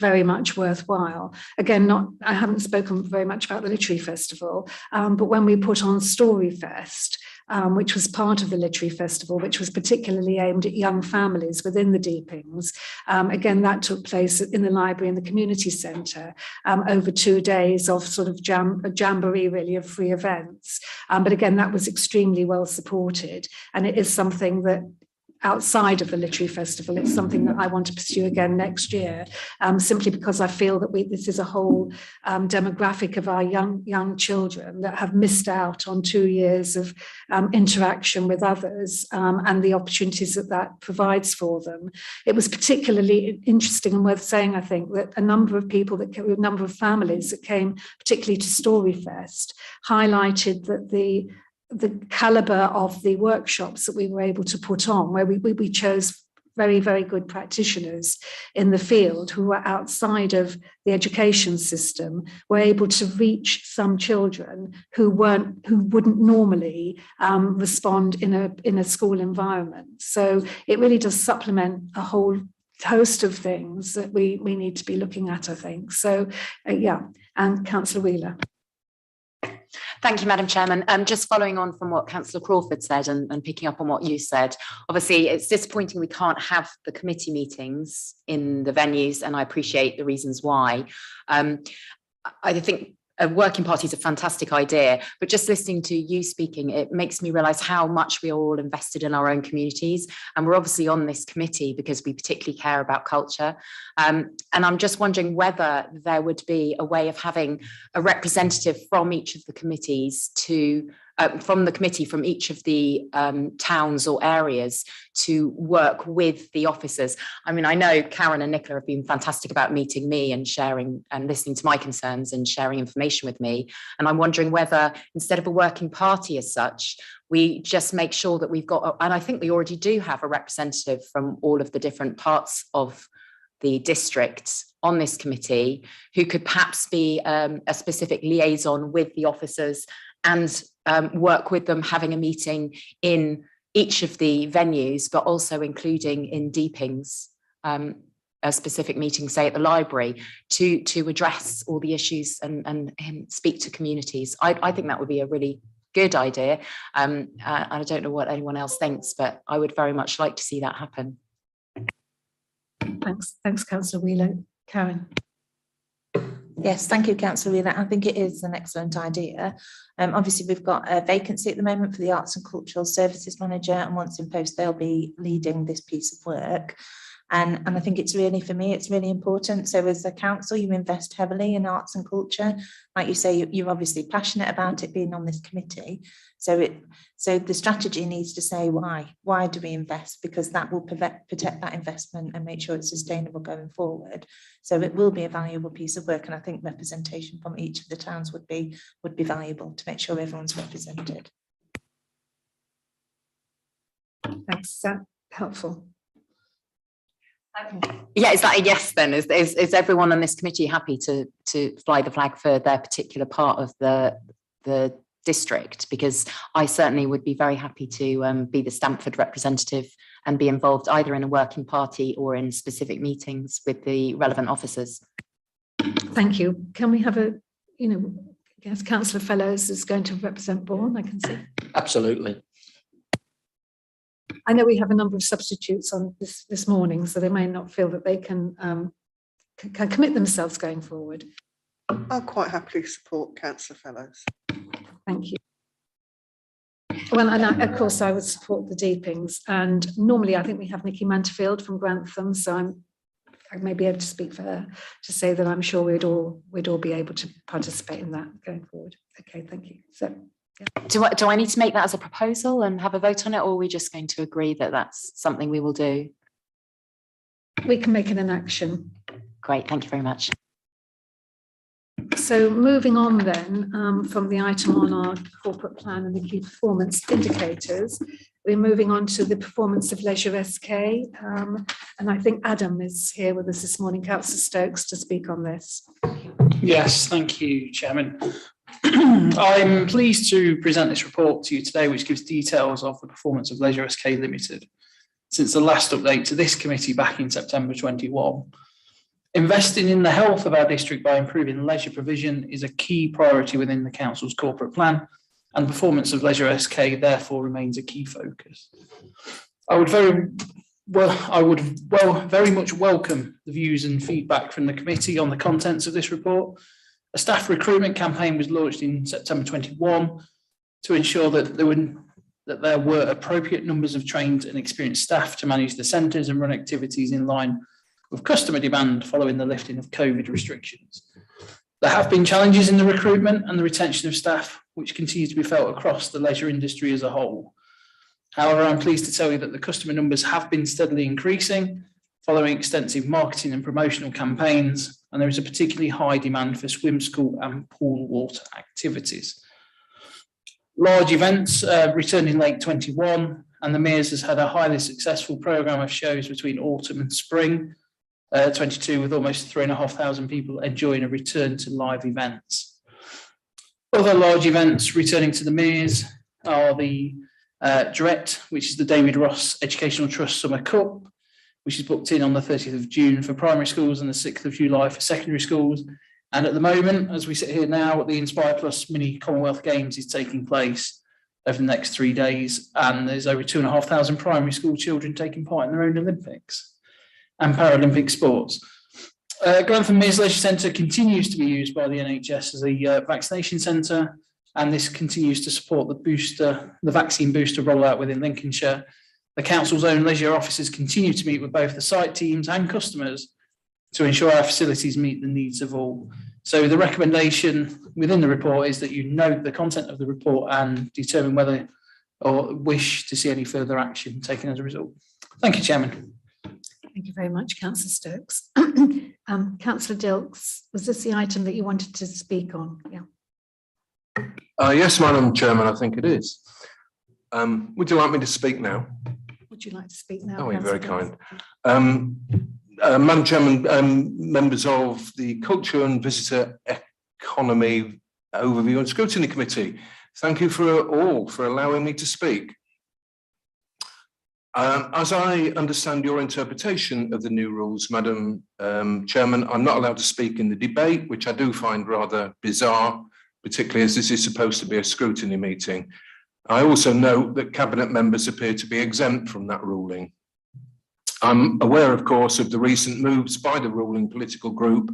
very much worthwhile. Again, I haven't spoken very much about the Literary Festival, but when we put on Storyfest, which was part of the Literary Festival, which was particularly aimed at young families within the Deepings. Again, that took place in the library and the community centre over 2 days of sort of a jamboree, really, of free events. But again, that was extremely well supported, and it is something that, outside of the Literary Festival, it's something that I want to pursue again next year, simply because I feel that this is a whole demographic of our young children that have missed out on 2 years of interaction with others and the opportunities that provides for them. It was particularly interesting and worth saying, I think, that a number of families that came particularly to Storyfest highlighted that the calibre of the workshops that we were able to put on, where we chose very, very good practitioners in the field who were outside of the education system, were able to reach some children who wouldn't normally respond in a school environment. So it really does supplement a whole host of things that we need to be looking at, I think. So and Councillor Wheeler.
Thank you, Madam Chairman. Just following on from what Councillor Crawford said and picking up on what you said, obviously it's disappointing we can't have the committee meetings in the venues, and I appreciate the reasons why. I think a working party is a fantastic idea, but just listening to you speaking, it makes me realise how much we are all invested in our own communities. And we're obviously on this committee because we particularly care about culture. And I'm just wondering whether there would be a way of having a representative from each of the committees from each of the towns or areas to work with the officers. I mean, I know Karen and Nicola have been fantastic about meeting me and sharing and listening to my concerns and sharing information with me. And I'm wondering whether, instead of a working party as such, we just make sure that we've got, and I think we already do have a representative from all of the different parts of the district on this committee who could perhaps be a specific liaison with the officers and work with them, having a meeting in each of the venues, but also including in Deepings, a specific meeting, say at the library, to address all the issues and speak to communities. I think that would be a really good idea. And I don't know what anyone else thinks, but I would very much like to see that happen.
Thanks, Councillor Wheeler. Karen.
Yes, thank you, Councillor Wheeler. I think it is an excellent idea. Obviously, we've got a vacancy at the moment for the Arts and Cultural Services Manager, and once in post, they'll be leading this piece of work. And I think it's really, for me, it's really important. So as a council, you invest heavily in arts and culture. Like you say, you're obviously passionate about it being on this committee. So the strategy needs to say why. Why do we invest? Because that will protect that investment and make sure it's sustainable going forward. So it will be a valuable piece of work. And I think representation from each of the towns would be valuable to make sure everyone's represented.
Thanks, is that helpful?
Yeah, is that a yes then? Is everyone on this committee happy to fly the flag for their particular part of the district? Because I certainly would be very happy to be the Stamford representative and be involved either in a working party or in specific meetings with the relevant officers.
Thank you. Can we have I guess Councillor Fellows is going to represent Bourne, I can see.
Absolutely.
I know we have a number of substitutes on this morning, so they may not feel that they can commit themselves going forward.
I'll quite happily support Councillor Fellows.
Thank you. Well, and of course I would support the Deepings, and normally I think we have Nikki Manterfield from Grantham, so I may be able to speak for her to say that I'm sure we'd all be able to participate in that going forward. Okay, thank you. So. Yeah.
Do I need to make that as a proposal and have a vote on it, or are we just going to agree that that's something we will do?
We can make it an action.
Great, thank you very much.
So moving on then from the item on our corporate plan and the key performance indicators, we're moving on to the performance of Leisure SK. And I think Adam is here with us this morning, Councillor Stokes, to speak on this.
Yes, thank you, Chairman. I'm pleased to present this report to you today, which gives details of the performance of Leisure SK Limited since the last update to this committee back in September 21. Investing in the health of our district by improving leisure provision is a key priority within the council's corporate plan, and the performance of Leisure SK therefore remains a key focus. I would very much welcome the views and feedback from the committee on the contents of this report. A staff recruitment campaign was launched in September 21 to ensure that there were appropriate numbers of trained and experienced staff to manage the centres and run activities in line with customer demand following the lifting of COVID restrictions. There have been challenges in the recruitment and the retention of staff, which continue to be felt across the leisure industry as a whole. However, I'm pleased to tell you that the customer numbers have been steadily increasing following extensive marketing and promotional campaigns, and there is a particularly high demand for swim school and pool water activities. Large events returned in late 21, and the Mears has had a highly successful programme of shows between autumn and spring 22, with almost 3,500 people enjoying a return to live events. Other large events returning to the Mears are the Duet, which is the David Ross Educational Trust Summer Cup, which is booked in on the 30th of June for primary schools and the 6th of July for secondary schools. And at the moment, as we sit here now, the Inspire Plus Mini Commonwealth Games is taking place over the next 3 days, and there's over 2,500 primary school children taking part in their own Olympics and Paralympic sports. Grantham Mears Leisure Centre continues to be used by the NHS as a vaccination centre, and this continues to support the vaccine booster rollout within Lincolnshire. The council's own leisure officers continue to meet with both the site teams and customers to ensure our facilities meet the needs of all. So the recommendation within the report is that you note the content of the report and determine whether or wish to see any further action taken as a result. Thank you, Chairman.
Thank you very much, Councillor Stokes. Councillor Dilks, was this the item that you wanted to speak on? Yeah.
Yes, Madam Chairman, I think it is. Would you like me to speak now?
Would you like to speak now?
Oh, you're very kind. Madam Chairman, members of the Culture and Visitor Economy Overview and Scrutiny Committee, thank you for allowing me to speak. As I understand your interpretation of the new rules, Madam Chairman, I'm not allowed to speak in the debate, which I do find rather bizarre, particularly as this is supposed to be a scrutiny meeting. I also note that Cabinet members appear to be exempt from that ruling. I'm aware, of course, of the recent moves by the ruling political group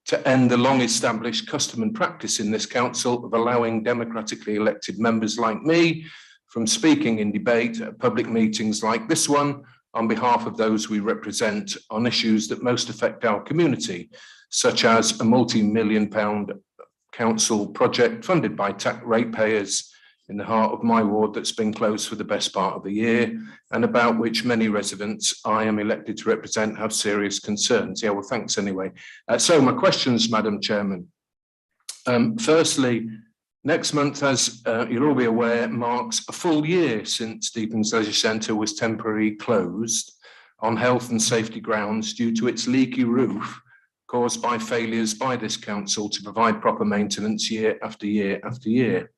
to end the long-established custom and practice in this council of allowing democratically elected members like me from speaking in debate at public meetings like this one on behalf of those we represent on issues that most affect our community, such as a multi-million-pound council project funded by tax ratepayers in the heart of my ward that's been closed for the best part of the year, and about which many residents I am elected to represent have serious concerns. Yeah, well, thanks anyway. So my questions, Madam Chairman. Firstly, next month, as you'll all be aware, marks a full year since Deepings Leisure Centre was temporarily closed on health and safety grounds due to its leaky roof caused by failures by this council to provide proper maintenance year after year after year.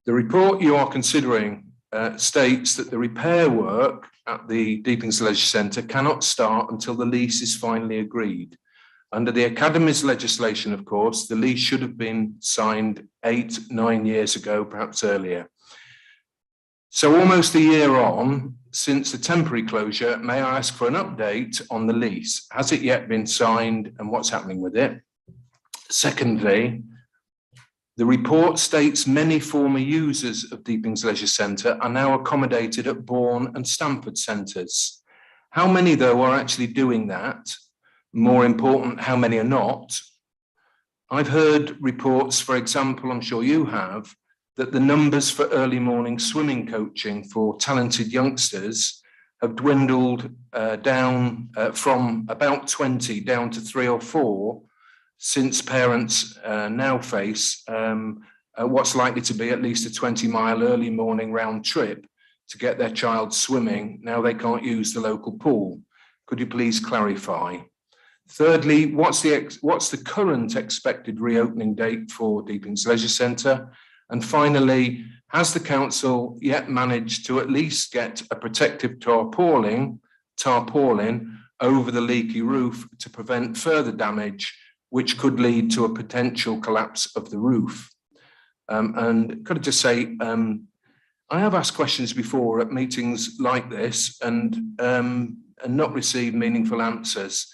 The report you are considering states that the repair work at the Deepings Leisure Centre cannot start until the lease is finally agreed. Under the Academy's legislation, of course, the lease should have been signed 8-9 years ago, perhaps earlier. So almost a year on since the temporary closure, may I ask for an update on the lease? Has it yet been signed and what's happening with it? Secondly, the report states many former users of Deepings Leisure Centre are now accommodated at Bourne and Stamford centres. How many, though, are actually doing that? More important, how many are not? I've heard reports, for example, I'm sure you have, that the numbers for early morning swimming coaching for talented youngsters have dwindled down from about 20 down to 3 or 4, since parents now face what's likely to be at least a 20-mile early morning round trip to get their child swimming. Now they can't use the local pool. Could you please clarify? Thirdly, what's the current expected reopening date for Deepings Leisure Centre? And finally, has the council yet managed to at least get a protective tarpaulin over the leaky roof to prevent further damage, which could lead to a potential collapse of the roof? And could I just say, I have asked questions before at meetings like this and not received meaningful answers.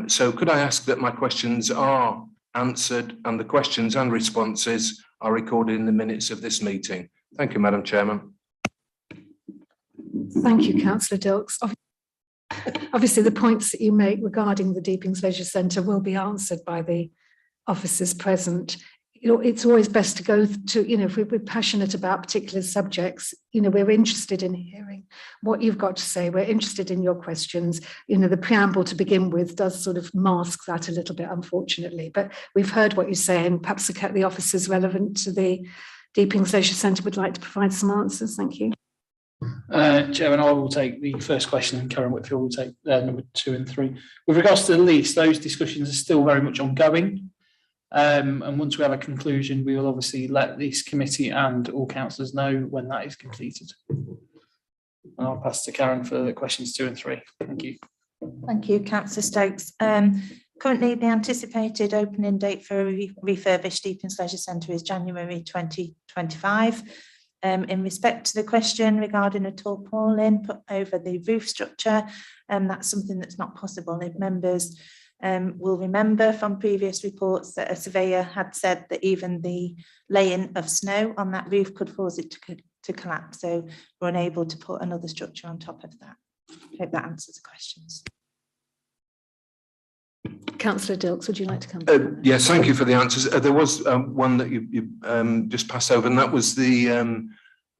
So could I ask that my questions are answered and the questions and responses are recorded in the minutes of this meeting? Thank you, Madam Chairman.
Thank you, Councillor Dilks. Obviously, the points that you make regarding the Deepings Leisure Centre will be answered by the officers present. You know, it's always best to go to, you know, if we're passionate about particular subjects, you know, we're interested in hearing what you've got to say. We're interested in your questions. You know, the preamble to begin with does sort of mask that a little bit, unfortunately, but we've heard what you say, and perhaps the officers relevant to the Deepings Leisure Centre would like to provide some answers. Thank you.
Chairman, I will take the first question and Karen Whitfield will take number 2 and 3. With regards to the lease, those discussions are still very much ongoing. And once we have a conclusion, we will obviously let this committee and all councillors know when that is completed. And I'll pass to Karen for the questions 2 and 3. Thank you.
Thank you, Councillor Stokes. Currently, the anticipated opening date for a refurbished Deepings Leisure Centre is January 2025. In respect to the question regarding a tarpaulin put over the roof structure, that's something that's not possible. If members will remember from previous reports that a surveyor had said that even the laying of snow on that roof could cause it to collapse. So we're unable to put another structure on top of that. I hope that answers the questions.
Councillor Dilks, would you like to come?
Yes, thank you for the answers. There was one that you just passed over, and that was the,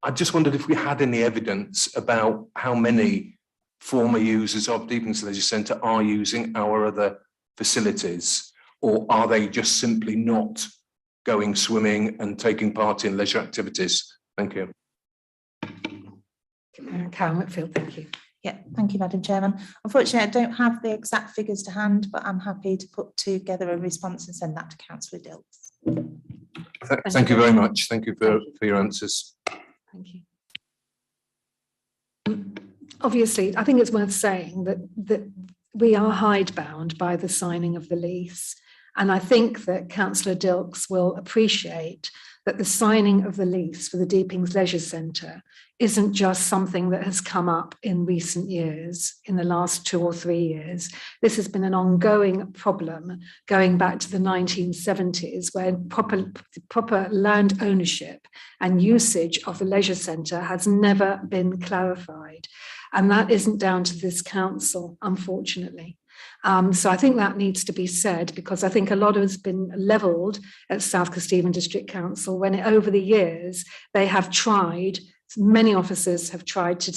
I just wondered if we had any evidence about how many former users of Deepings Leisure Centre are using our other facilities, or are they just simply not going swimming and taking part in leisure activities? Thank you.
Karen Whitfield, thank you.
Yeah, thank you, Madam Chairman. Unfortunately, I don't have the exact figures to hand, but I'm happy to put together a response and send that to Councillor Dilks.
Thank you very much. Thank you for your answers.
Thank you. Obviously, I think it's worth saying that we are hidebound by the signing of the lease. And I think that Councillor Dilks will appreciate that the signing of the lease for the Deepings Leisure Centre isn't just something that has come up in recent years, in the last 2 or 3 years. This has been an ongoing problem going back to the 1970s, where proper land ownership and usage of the leisure centre has never been clarified. And that isn't down to this council, unfortunately. So I think that needs to be said, because I think a lot has been levelled at South Kesteven District Council when over the years they have tried, many officers have tried to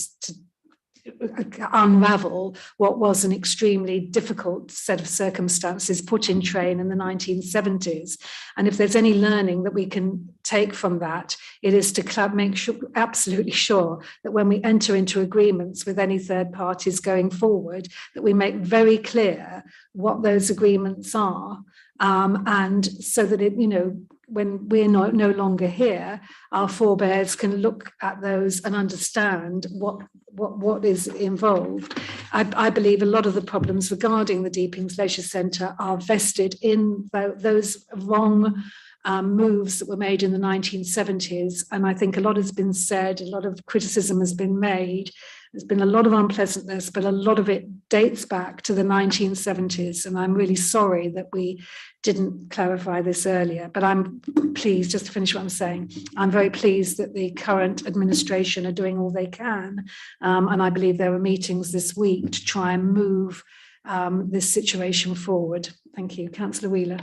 unravel what was an extremely difficult set of circumstances put in train in the 1970s. And if there's any learning that we can take from that, it is to make sure, absolutely sure, that when we enter into agreements with any third parties going forward, that we make very clear what those agreements are, and so that it, when we're no longer here, our forebears can look at those and understand what is involved. I believe a lot of the problems regarding the Deepings Leisure Centre are vested in those wrong moves that were made in the 1970s. And I think a lot has been said, a lot of criticism has been made. There's been a lot of unpleasantness, but a lot of it dates back to the 1970s. And I'm really sorry that we didn't clarify this earlier. But I'm pleased, just to finish what I'm saying, I'm very pleased that the current administration are doing all they can. And I believe there were meetings this week to try and move this situation forward. Thank you. Councillor Wheeler.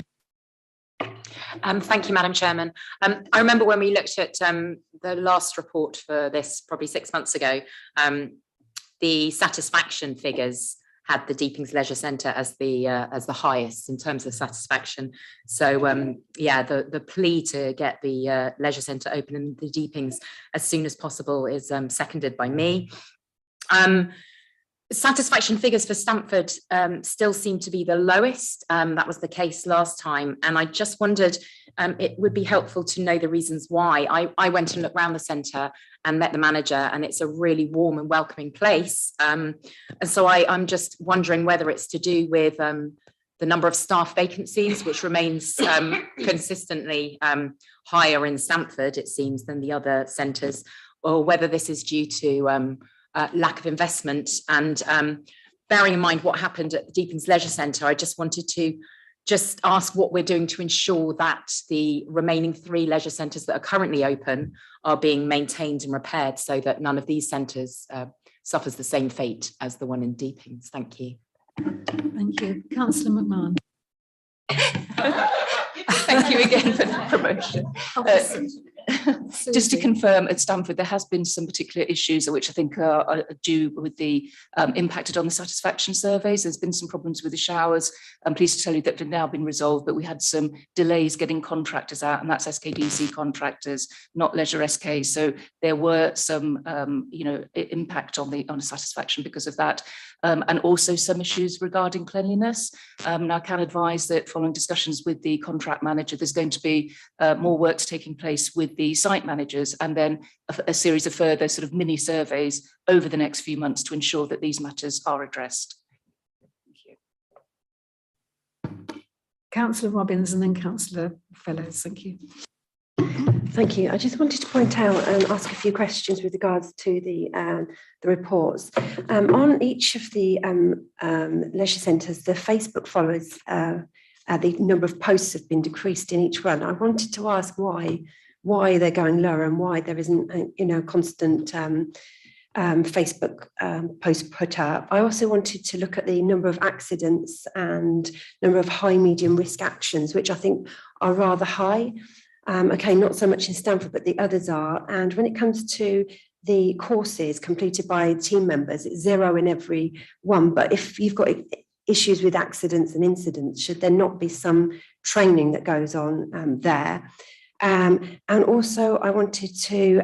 Thank you, Madam Chairman. I remember when we looked at the last report for this, probably 6 months ago, the satisfaction figures had the Deepings Leisure Centre as the highest in terms of satisfaction. So yeah, the plea to get the leisure centre open in the Deepings as soon as possible is seconded by me. Satisfaction figures for Stamford still seem to be the lowest. That was the case last time. And I just wondered, it would be helpful to know the reasons why. I went and looked around the centre and met the manager, and it's a really warm and welcoming place. And so I'm just wondering whether it's to do with the number of staff vacancies, which remains consistently higher in Stamford, it seems, than the other centres, or whether this is due to lack of investment. And bearing in mind what happened at the Deepings Leisure Centre, I just wanted to just ask what we're doing to ensure that the remaining 3 leisure centres that are currently open are being maintained and repaired, so that none of these centres suffers the same fate as the one in Deepings. Thank you.
Thank you. Councillor McMahon.
Thank you again for the promotion. Just to confirm, at Stamford, there has been some particular issues which I think are due with the impacted on the satisfaction surveys. There's been some problems with the showers. I'm pleased to tell you that they've now been resolved, but we had some delays getting contractors out, and that's SKDC contractors, not Leisure SK. So there were some, impact on the satisfaction because of that. And also some issues regarding cleanliness. Now I can advise that following discussions with the contract manager, there's going to be more works taking place with the site managers, and then a series of further sort of mini surveys over the next few months to ensure that these matters are addressed.
Thank you. Councillor Robbins and then Councillor Fellows. Thank you.
Thank you. I just wanted to point out and ask a few questions with regards to the reports. On each of the leisure centres, the Facebook followers, the number of posts have been decreased in each one. I wanted to ask why they're going lower and why there isn't a constant Facebook post put up. I also wanted to look at the number of accidents and number of high medium risk actions, which I think are rather high. Okay, not so much in Stamford, but the others are. And when it comes to the courses completed by team members, it's 0 in every one. But if you've got issues with accidents and incidents, should there not be some training that goes on there? And also I wanted to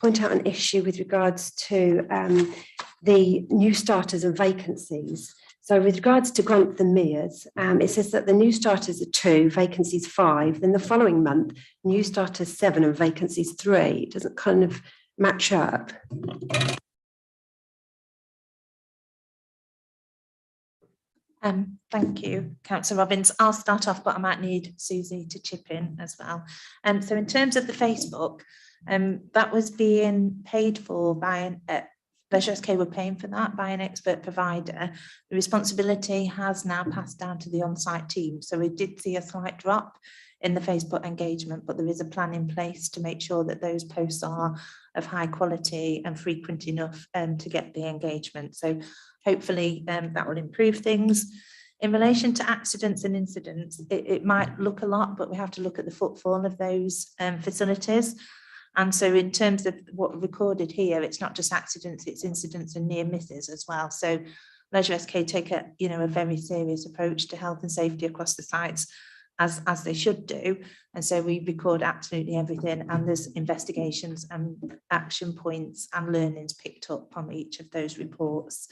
point out an issue with regards to the new starters and vacancies. So with regards to Grantham Mears, it says that the new starters are 2, vacancies 5. Then the following month, new starters 7 and vacancies 3. It doesn't kind of match up.
Thank you, Councillor Robbins. I'll start off, but I might need Susie to chip in as well. So in terms of the Facebook, that was being paid for by Leisure SK were paying for that by an expert provider. The responsibility has now passed down to the on-site team. So we did see a slight drop in the Facebook engagement, but there is a plan in place to make sure that those posts are of high quality and frequent enough to get the engagement. So hopefully that will improve things. In relation to accidents and incidents, it might look a lot, but we have to look at the footfall of those facilities. And so in terms of what recorded here, it's not just accidents, it's incidents and near misses as well. So Leisure SK take a very serious approach to health and safety across the sites, as they should do. And so we record absolutely everything, and there's investigations and action points and learnings picked up from each of those reports.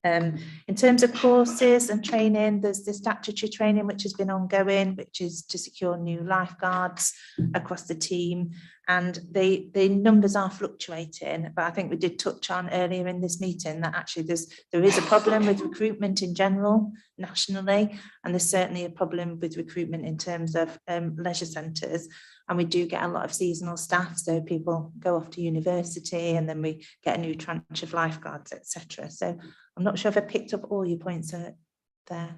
In terms of courses and training, there's the statutory training which has been ongoing, which is to secure new lifeguards across the team, and the numbers are fluctuating, but I think we did touch on earlier in this meeting that actually there is a problem with recruitment in general nationally, and there's certainly a problem with recruitment in terms of leisure centres. And we do get a lot of seasonal staff, so people go off to university and then we get a new tranche of lifeguards, etc. So I'm not sure if I picked up all your points there.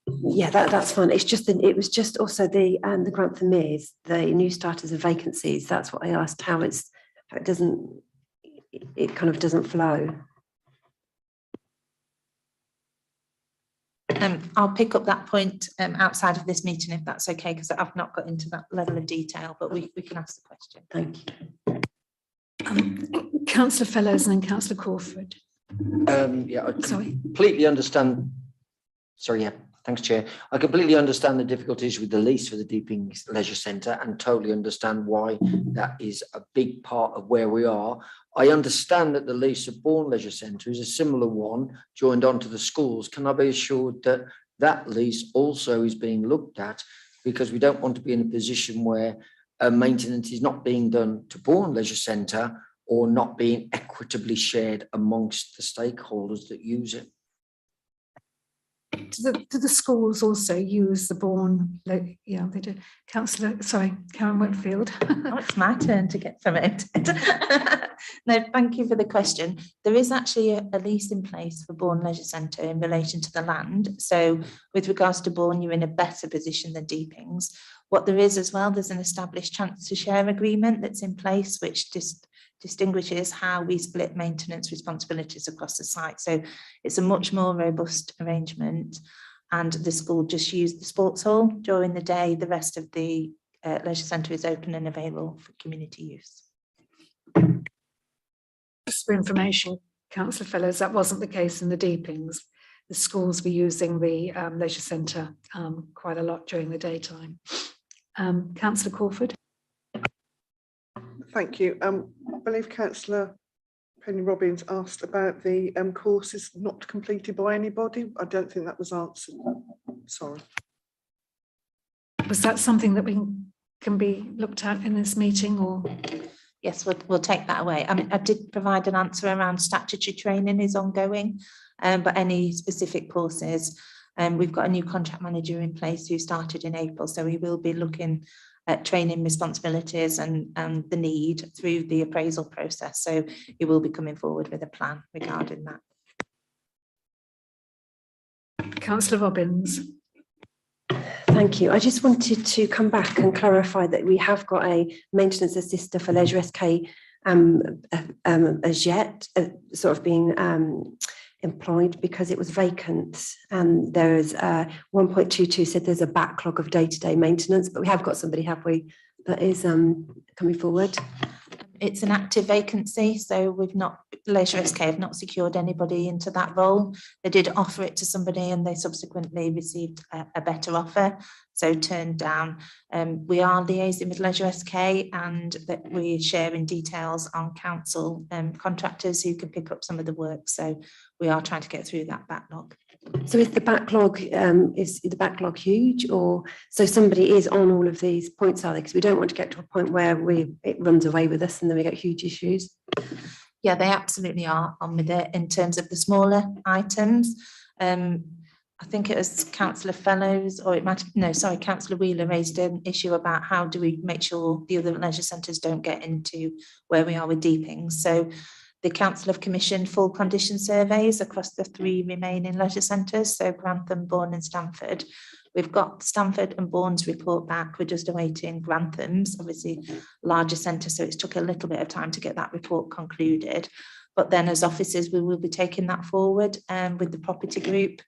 Yeah, that's fine. It's just it was just also the Grantham Mears, the new starters of vacancies. That's what I asked, how it kind of doesn't flow.
I'll pick up that point outside of this meeting if that's okay, because I've not got into that level of detail, but we can ask the question.
Thank
you. Councillor Fellows and then Councillor Crawford.
Yeah, I completely understand. Sorry, yeah. Thanks, Chair. I completely understand the difficulties with the lease for the Deeping Leisure Centre and totally understand why that is a big part of where we are. I understand that the lease of Bourne Leisure Centre is a similar one joined onto the schools. Can I be assured that that lease also is being looked at, because we don't want to be in a position where maintenance is not being done to Bourne Leisure Centre or not being equitably shared amongst the stakeholders that use it?
Do the schools also use the Bourne? Yeah, they do. Karen Whitfield.
Oh, it's my turn to get promoted. No, thank you for the question. There is actually a lease in place for Bourne Leisure Centre in relation to the land. So with regards to Bourne, you're in a better position than Deepings. What there is as well, there's an established chance to share agreement that's in place, which distinguishes how we split maintenance responsibilities across the site. So it's a much more robust arrangement, and the school just used the sports hall during the day. The rest of the leisure centre is open and available for community use.
Just for information, Councillor Fellows, that wasn't the case in the Deepings. The schools were using the leisure centre quite a lot during the daytime. Councillor Crawford.
Thank you. I believe Councillor Penny Robbins asked about the courses not completed by anybody. I don't think that was answered. Sorry.
Was that something that we can be looked at in this meeting, or?
Yes, we'll take that away. I mean, I did provide an answer around statutory training is ongoing, but any specific courses, we've got a new contract manager in place who started in April, so we will be looking at training responsibilities and the need through the appraisal process. So you will be coming forward with a plan regarding that.
Councillor Robbins.
Thank you. I just wanted to come back and clarify that we have got a maintenance assister for Leisure SK as yet, sort of being employed because it was vacant, and there is 1.22 said there's a backlog of day-to-day maintenance, but we have got somebody, have we, that is coming forward?
It's an active vacancy, so Leisure SK have not secured anybody into that role. They did offer it to somebody and they subsequently received a better offer, so turned down. We are liaising with Leisure SK, and that we're sharing details on council contractors who can pick up some of the work. So we are trying to get through that backlog.
So is the backlog huge, or so somebody is on all of these points, are they? Because we don't want to get to a point where it runs away with us and then we get huge issues.
Yeah, they absolutely are on with it in terms of the smaller items. I think it was Councillor Fellows, or it might, no, sorry, Councillor Wheeler raised an issue about how do we make sure the other leisure centres don't get into where we are with Deepings. So the council have commissioned full condition surveys across the 3 remaining leisure centres, so Grantham, Bourne and Stamford. We've got Stamford and Bourne's report back. We're just awaiting Grantham's, obviously larger centre, so it's took a little bit of time to get that report concluded. But then as officers, we will be taking that forward with the property group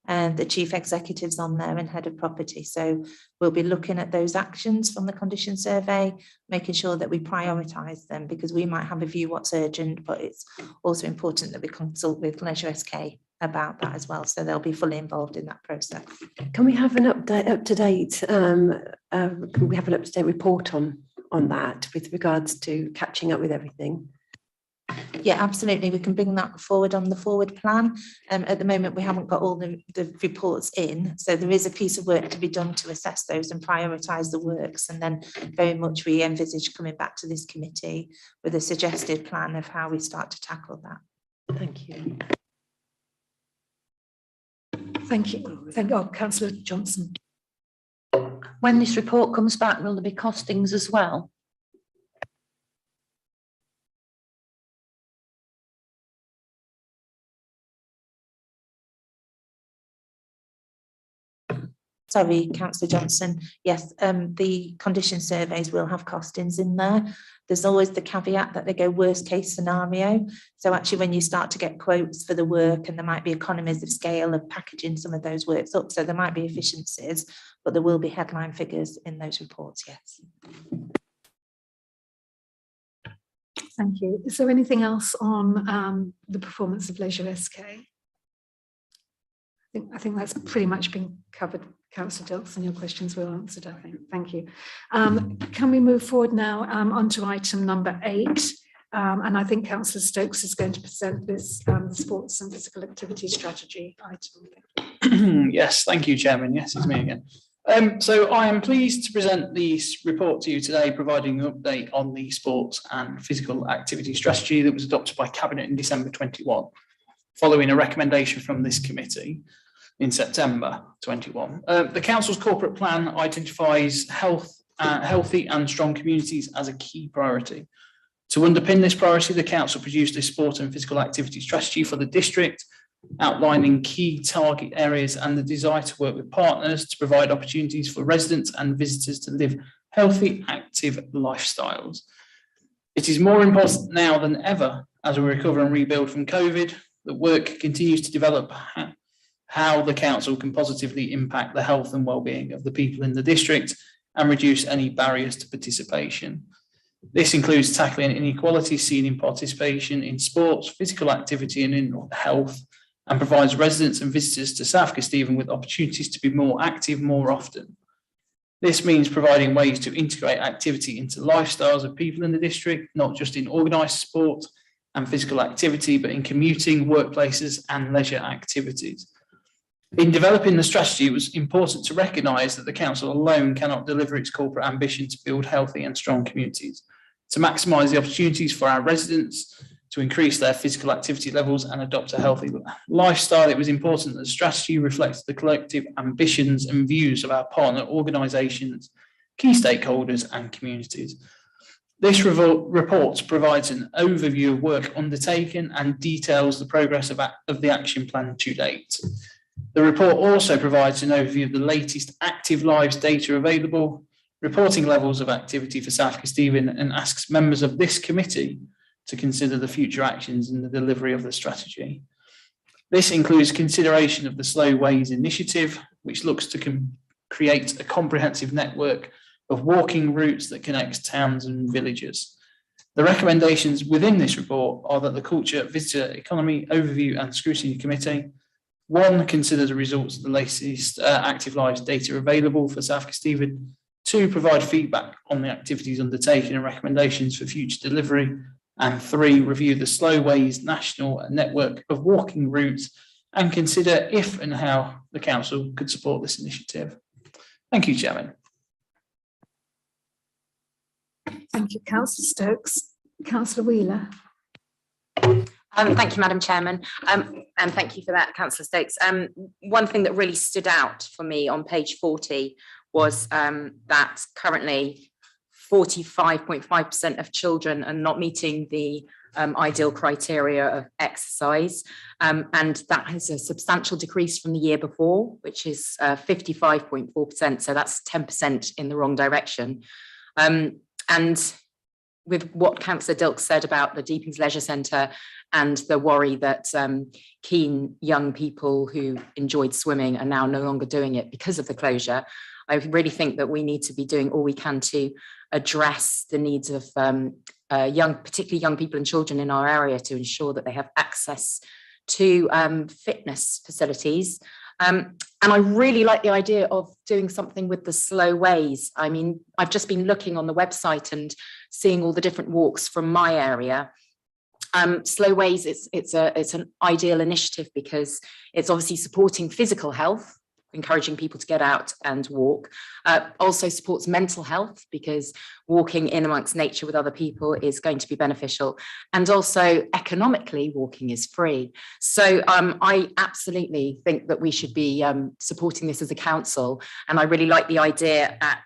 and the chief executives on there and head of property. So we'll be looking at those actions from the condition survey, making sure that we prioritise them, because we might have a view what's urgent, but it's also important that we consult with Leisure SK about that as well. So they'll be fully involved in that process.
Can we have an update, up-to-date, can we have an up-to-date report on that with regards to catching up with everything?
Yeah, absolutely. We can bring that forward on the forward plan. At the moment, we haven't got all the reports in. So there is a piece of work to be done to assess those and prioritise the works. And then very much we envisage coming back to this committee with a suggested plan of how we start to tackle that.
Thank you.
Thank you. Thank God, Councillor Johnson.
When this report comes back, will there be costings as well?
Sorry, Councillor Johnson. Yes, the condition surveys will have costings in there. There's always the caveat that they go worst case scenario. So actually when you start to get quotes for the work, and there might be economies of scale of packaging some of those works up, so there might be efficiencies, but there will be headline figures in those reports, yes.
Thank you. Is there anything else on the performance of Leisure SK? I think that's pretty much been covered. Councillor Dilkson, your questions were answered, I think. Thank you. Can we move forward now onto item number 8? And I think Councillor Stokes is going to present this sports and physical activity strategy item.
Yes, thank you, Chairman. Yes, it's me again. So I am pleased to present this report to you today, providing an update on the sports and physical activity strategy that was adopted by Cabinet in December 21, following a recommendation from this committee in September 21. The Council's corporate plan identifies healthy and strong communities as a key priority. To underpin this priority, the Council produced a sport and physical activity strategy for the district, outlining key target areas and the desire to work with partners to provide opportunities for residents and visitors to live healthy, active lifestyles. It is more important now than ever, as we recover and rebuild from COVID, that work continues to develop how the council can positively impact the health and well-being of the people in the district and reduce any barriers to participation. This includes tackling inequalities seen in participation in sports, physical activity and in health, and provides residents and visitors to South Kesteven with opportunities to be more active more often. This means providing ways to integrate activity into lifestyles of people in the district, not just in organised sport and physical activity, but in commuting, workplaces and leisure activities. In developing the strategy, it was important to recognise that the council alone cannot deliver its corporate ambition to build healthy and strong communities. To maximise the opportunities for our residents to increase their physical activity levels and adopt a healthy lifestyle, it was important that the strategy reflects the collective ambitions and views of our partner organisations, key stakeholders and communities. This report provides an overview of work undertaken and details the progress of the action plan to date. The report also provides an overview of the latest active lives data available, reporting levels of activity for South Kesteven, and asks members of this committee to consider the future actions in the delivery of the strategy. This includes consideration of the Slow Ways initiative, which looks to create a comprehensive network of walking routes that connects towns and villages. The recommendations within this report are that the Culture, Visitor Economy Overview and Scrutiny Committee, 1, consider the results of the latest active lives data available for South Kesteven. 2, provide feedback on the activities undertaken and recommendations for future delivery. And 3, review the Slow Ways national network of walking routes and consider if and how the council could support this initiative. Thank you, Chairman.
Thank you, Councillor Stokes. Councillor Wheeler.
Thank you, Madam Chairman, and thank you for that, Councillor Stokes. One thing that really stood out for me on page 40 was that currently 45.5% of children are not meeting the ideal criteria of exercise, and that has a substantial decrease from the year before, which is 55.4%, so that's 10% in the wrong direction. And with what Councillor Dilks said about the Deepings Leisure Centre and the worry that keen young people who enjoyed swimming are now no longer doing it because of the closure, I really think that we need to be doing all we can to address the needs of particularly young people and children in our area, to ensure that they have access to fitness facilities. And I really like the idea of doing something with the slow ways. I mean, I've just been looking on the website and seeing all the different walks from my area. Slow ways, it's an ideal initiative because it's obviously supporting physical health, encouraging people to get out and walk. Also supports mental health because walking in amongst nature with other people is going to be beneficial. And also economically, walking is free. So I absolutely think that we should be supporting this as a council. And I really like the idea at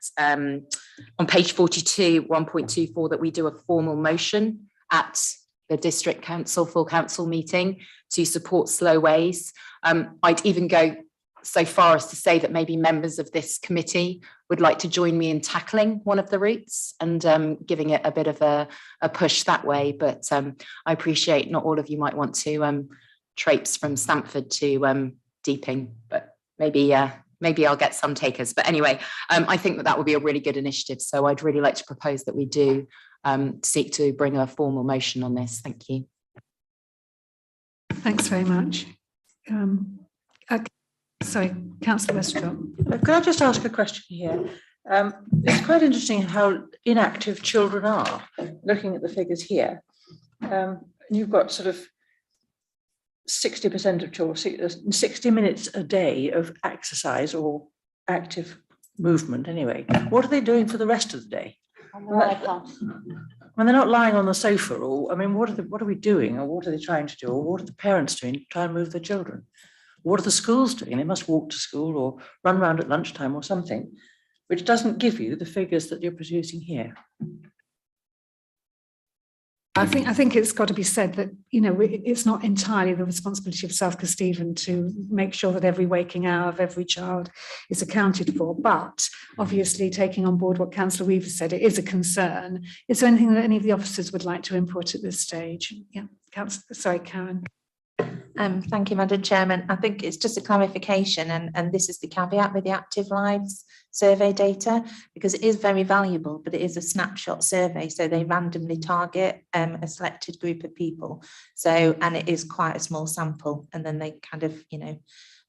on page 42, 1.24, that we do a formal motion at the district council, full council meeting to support slow ways. I'd even go so far as to say that maybe members of this committee would like to join me in tackling one of the routes and giving it a bit of a push that way. But I appreciate not all of you might want to traipse from Stamford to Deeping, but maybe I'll get some takers. But anyway, I think that would be a really good initiative. So I'd really like to propose that we do seek to bring a formal motion on this. Thank you.
Thanks very much. Sorry, Councillor Westrop.
Could I just ask a question here? It's quite interesting how inactive children are, looking at the figures here. You've got sort of 60% of children, 60 minutes a day of exercise or active movement anyway. What are they doing for the rest of the day? When they're not lying on the sofa, or I mean, what are we doing, or what are they trying to do, or what are the parents doing to try and move their children? What are the schools doing? They must walk to school or run around at lunchtime or something, which doesn't give you the figures that you're producing here.
I think it's got to be said that, you know, it's not entirely the responsibility of South Kesteven to make sure that every waking hour of every child is accounted for. But obviously, taking on board what Councillor Weaver said, it is a concern. Is there anything that any of the officers would like to input at this stage? Yeah, sorry, Karen.
Thank you, Madam Chairman. I think it's just a clarification, and this is the caveat with the Active Lives survey data, because it is very valuable, but it is a snapshot survey, so they randomly target a selected group of people. So, and it is quite a small sample, and then they kind of, you know,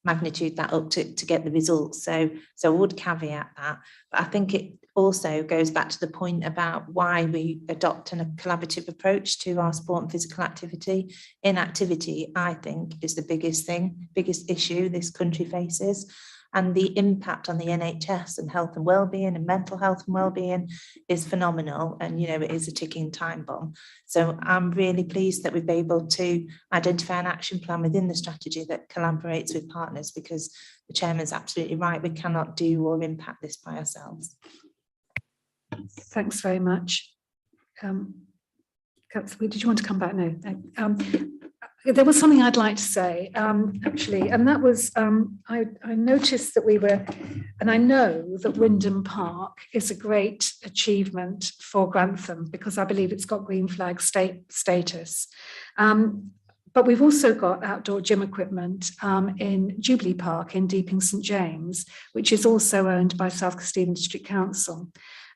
magnitude that up to get the results. So I would caveat that. But I think it also goes back to the point about why we adopt a collaborative approach to our sport and physical activity. Inactivity, I think, is the biggest issue this country faces. And the impact on the NHS and health and wellbeing and mental health and wellbeing is phenomenal. And, you know, it is a ticking time bomb. So I'm really pleased that we've been able to identify an action plan within the strategy that collaborates with partners, because the chairman's absolutely right. We cannot do or impact this by ourselves.
Thanks very much. Did you want to come back? No. There was something I'd like to say, actually, and that was, I noticed that we were, and I know that Wyndham Park is a great achievement for Grantham because I believe it's got green flag status. But we've also got outdoor gym equipment in Jubilee Park in Deeping St James, which is also owned by South Kesteven District Council.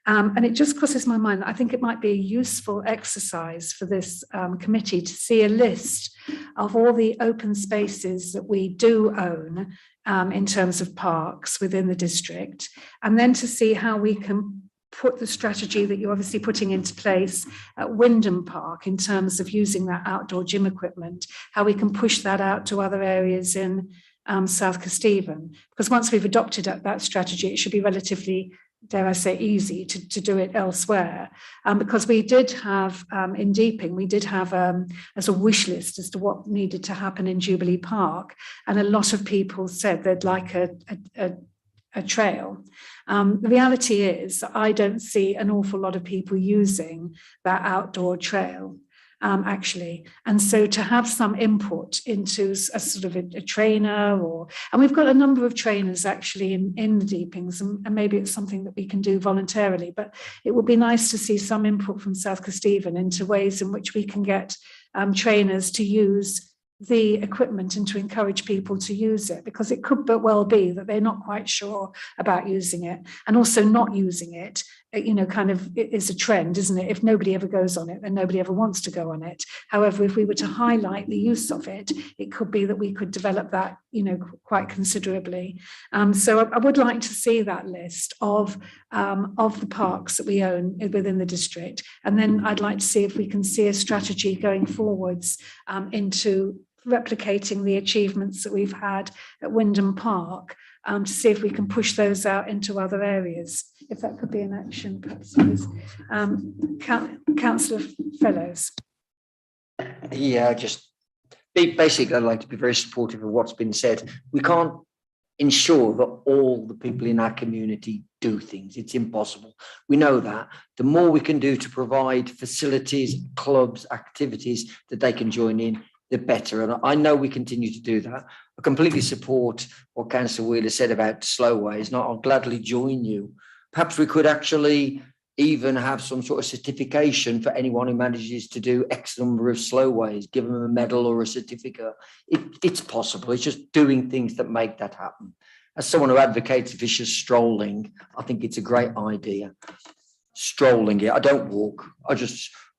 And it just crosses my mind that I think it might be a useful exercise for this committee to see a list of all the open spaces that we do own in terms of parks within the district, and then to see how we can put the strategy that you're obviously putting into place at Wyndham Park in terms of using that outdoor gym equipment, how we can push that out to other areas in South Kesteven. Because once we've adopted that strategy, it should be relatively dare I say, easy to do it elsewhere, because we did have in Deeping, we did have as a wish list as to what needed to happen in Jubilee Park, and a lot of people said they'd like a trail. The reality is I don't see an awful lot of people using that outdoor trail. Actually, and so to have some input into a sort of a trainer, and we've got a number of trainers actually in the Deepings, and maybe it's something that we can do voluntarily, but it would be nice to see some input from South Kesteven into ways in which we can get trainers to use the equipment and to encourage people to use it, because it could but well be that they're not quite sure about using it, and also not using it, kind of is a trend, isn't it? If nobody ever goes on it, then nobody ever wants to go on it. However, if we were to highlight the use of it, it could be that we could develop that, quite considerably. So I would like to see that list of the parks that we own within the district, and then I'd like to see if we can see a strategy going forwards into replicating the achievements that we've had at Wyndham Park, to see if we can push those out into other areas. If that could be an action, perhaps, please. Councillor Fellows.
Yeah, basically, I'd like to be very supportive of what's been said. We can't ensure that all the people in our community do things. It's impossible. We know that. The more we can do to provide facilities, clubs, activities that they can join in, the better. And I know we continue to do that. I completely support what Councillor Wheeler said about slowways. Now, I'll gladly join you. Perhaps we could actually even have some sort of certification for anyone who manages to do X number of slowways, give them a medal or a certificate. It's possible. It's just doing things that make that happen. As someone who advocates vicious strolling, I think it's a great idea. Strolling, yeah, I don't walk.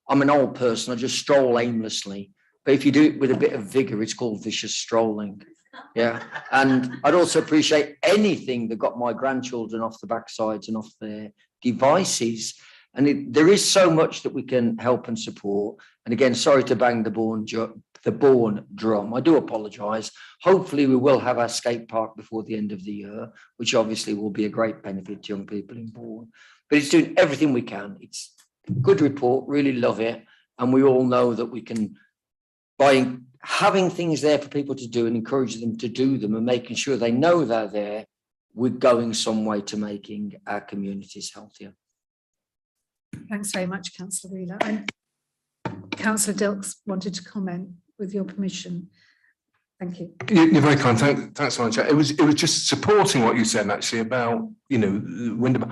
I'm an old person. I just stroll aimlessly. But if you do it with a bit of vigor, it's called vicious strolling. Yeah. And I'd also appreciate anything that got my grandchildren off the backsides and off their devices. And there is so much that we can help and support. And again, sorry to bang the Bourne drum. I do apologise. Hopefully we will have our skate park before the end of the year, which obviously will be a great benefit to young people in Bourne. But it's doing everything we can. It's a good report, really love it. And we all know that we can, by having things there for people to do and encourage them to do them and making sure they know they're there, we're going some way to making our communities healthier.
Thanks very much, Councillor Wheeler. And Councillor Dilks wanted to comment, with your permission. Thank you.
You're very kind. Thanks so much. It was just supporting what you said actually about, Wyndham.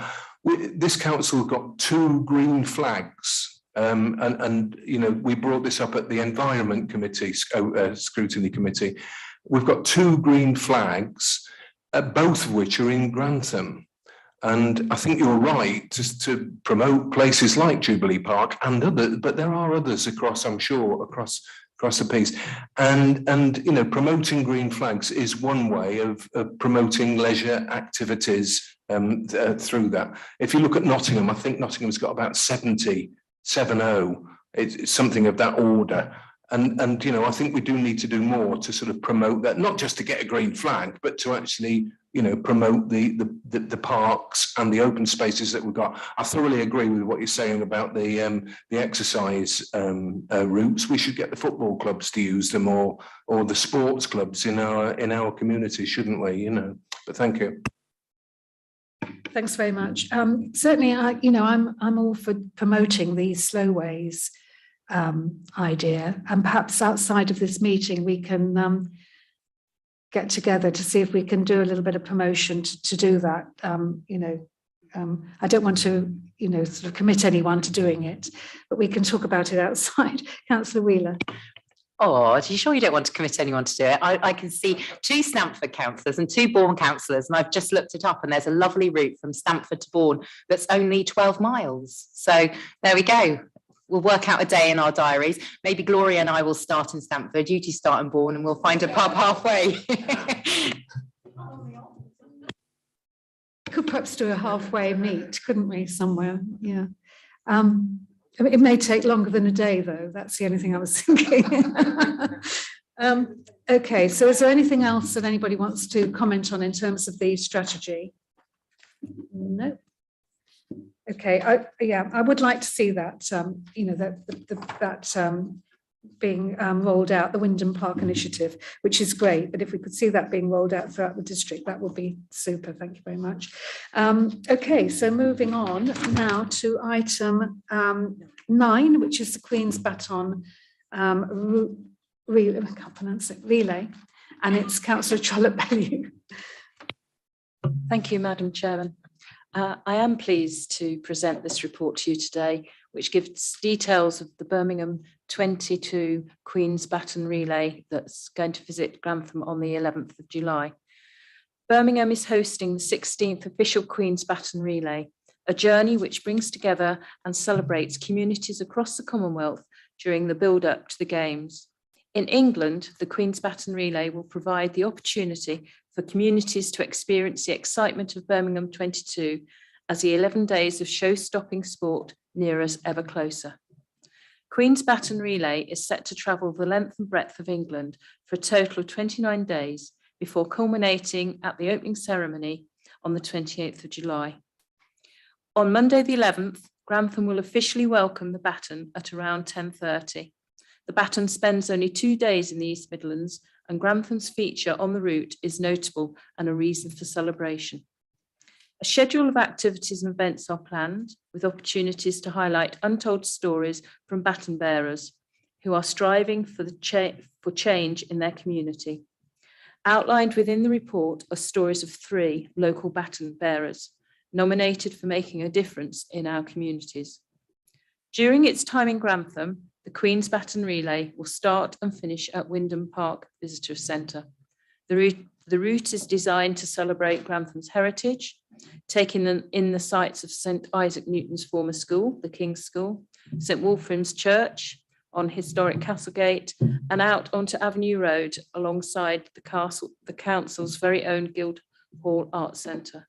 This council got 2 green flags. And we brought this up at the Environment Committee, Scrutiny Committee. We've got 2 green flags, both of which are in Grantham. And I think you're right to promote places like Jubilee Park and others, but there are others across the piece. And promoting green flags is one way of promoting leisure activities through that. If you look at Nottingham, I think Nottingham's got about 70. It's something of that order, and I think we do need to do more to sort of promote that, not just to get a green flag, but to actually promote the parks and the open spaces that we've got. I thoroughly agree with what you're saying about the exercise routes. We should get the football clubs to use them, or the sports clubs in our community, shouldn't we? But thank you.
Thanks very much. Certainly, I'm all for promoting the slowways idea, and perhaps outside of this meeting we can get together to see if we can do a little bit of promotion to do that. I don't want to, sort of commit anyone to doing it, but we can talk about it outside. Councillor Wheeler.
Oh, are you sure you don't want to commit anyone to do it? I can see 2 Stamford councillors and 2 Bourne councillors, and I've just looked it up, and there's a lovely route from Stamford to Bourne that's only 12 miles. So there we go. We'll work out a day in our diaries. Maybe Gloria and I will start in Stamford, you two start in Bourne, and we'll find a pub halfway.
Could perhaps do a halfway meet, couldn't we, somewhere? Yeah. It may take longer than a day, though. That's the only thing I was thinking. Okay, so is there anything else that anybody wants to comment on in terms of the strategy? No. Okay, I would like to see that, being rolled out, the Wyndham Park initiative, which is great. But if we could see that being rolled out throughout the district, that would be super. Thank you very much. Okay, so moving on now to item 9, which is the Queen's Baton I can't pronounce it, relay, and it's Councillor Trollope-Bellew.
Thank you, Madam Chairman. I am pleased to present this report to you today, which gives details of the Birmingham 22 Queen's Baton Relay that's going to visit Grantham on the 11th of July. Birmingham is hosting the 16th official Queen's Baton Relay, a journey which brings together and celebrates communities across the Commonwealth during the build-up to the Games. In England, the Queen's Baton Relay will provide the opportunity for communities to experience the excitement of Birmingham 22 as the 11 days of show-stopping sport near us ever closer. Queen's Baton Relay is set to travel the length and breadth of England for a total of 29 days before culminating at the opening ceremony on the 28th of July. On Monday the 11th, Grantham will officially welcome the baton at around 10:30. The baton spends only 2 days in the East Midlands, and Grantham's feature on the route is notable and a reason for celebration. A schedule of activities and events are planned, with opportunities to highlight untold stories from baton bearers who are striving for change in their community. Outlined within the report are stories of 3 local baton bearers nominated for making a difference in our communities. During its time in Grantham, the Queen's Baton Relay will start and finish at Wyndham Park Visitor Centre. The route is designed to celebrate Grantham's heritage, taking them in the sites of St Isaac Newton's former school, the King's School, St Wolfram's Church on historic Castlegate, and out onto Avenue Road alongside the council's very own Guildhall Arts Centre.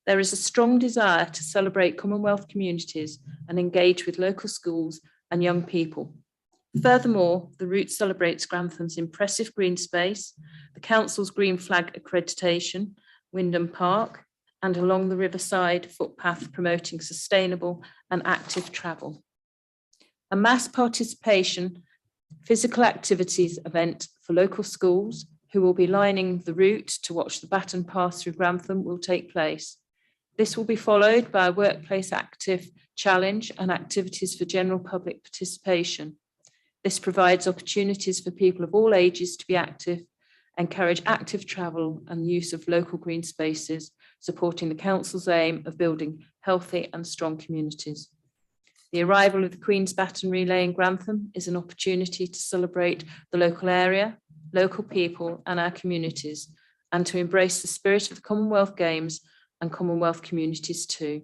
There is a strong desire to celebrate Commonwealth communities and engage with local schools and young people. Furthermore, the route celebrates Grantham's impressive green space, the council's green flag accreditation, Wyndham Park, and along the riverside footpath promoting sustainable and active travel. A mass participation physical activities event for local schools who will be lining the route to watch the baton pass through Grantham will take place. This will be followed by a workplace active challenge and activities for general public participation. This provides opportunities for people of all ages to be active, encourage active travel and use of local green spaces, supporting the council's aim of building healthy and strong communities. The arrival of the Queen's Baton Relay in Grantham is an opportunity to celebrate the local area, local people and our communities, and to embrace the spirit of the Commonwealth Games and Commonwealth communities too.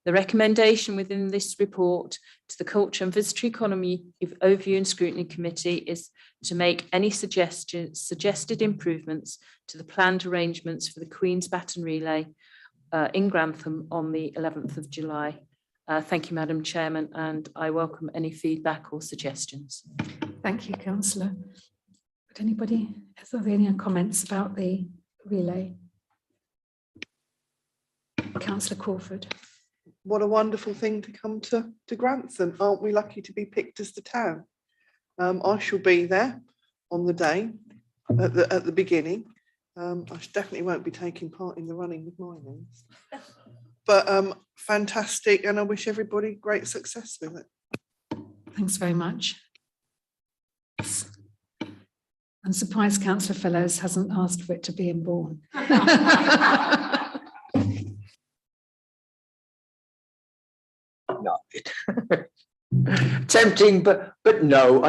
The recommendation within this report to the Culture and Visitor Economy Overview and Scrutiny Committee is to make any suggested improvements to the planned arrangements for the Queen's Baton Relay in Grantham on the 11th of July. Thank you, Madam Chairman, and I welcome any feedback or suggestions.
Thank you, Councillor. Would anybody have any comments about the relay? Councillor Crawford.
What a wonderful thing to come to Grantham. Aren't we lucky to be picked as the town? I shall be there on the day at the beginning. I definitely won't be taking part in the running with my names. But fantastic, and I wish everybody great success with it.
Thanks very much. I'm surprised Councillor Fellows hasn't asked for it to be in Bourne.
No. Tempting, but no.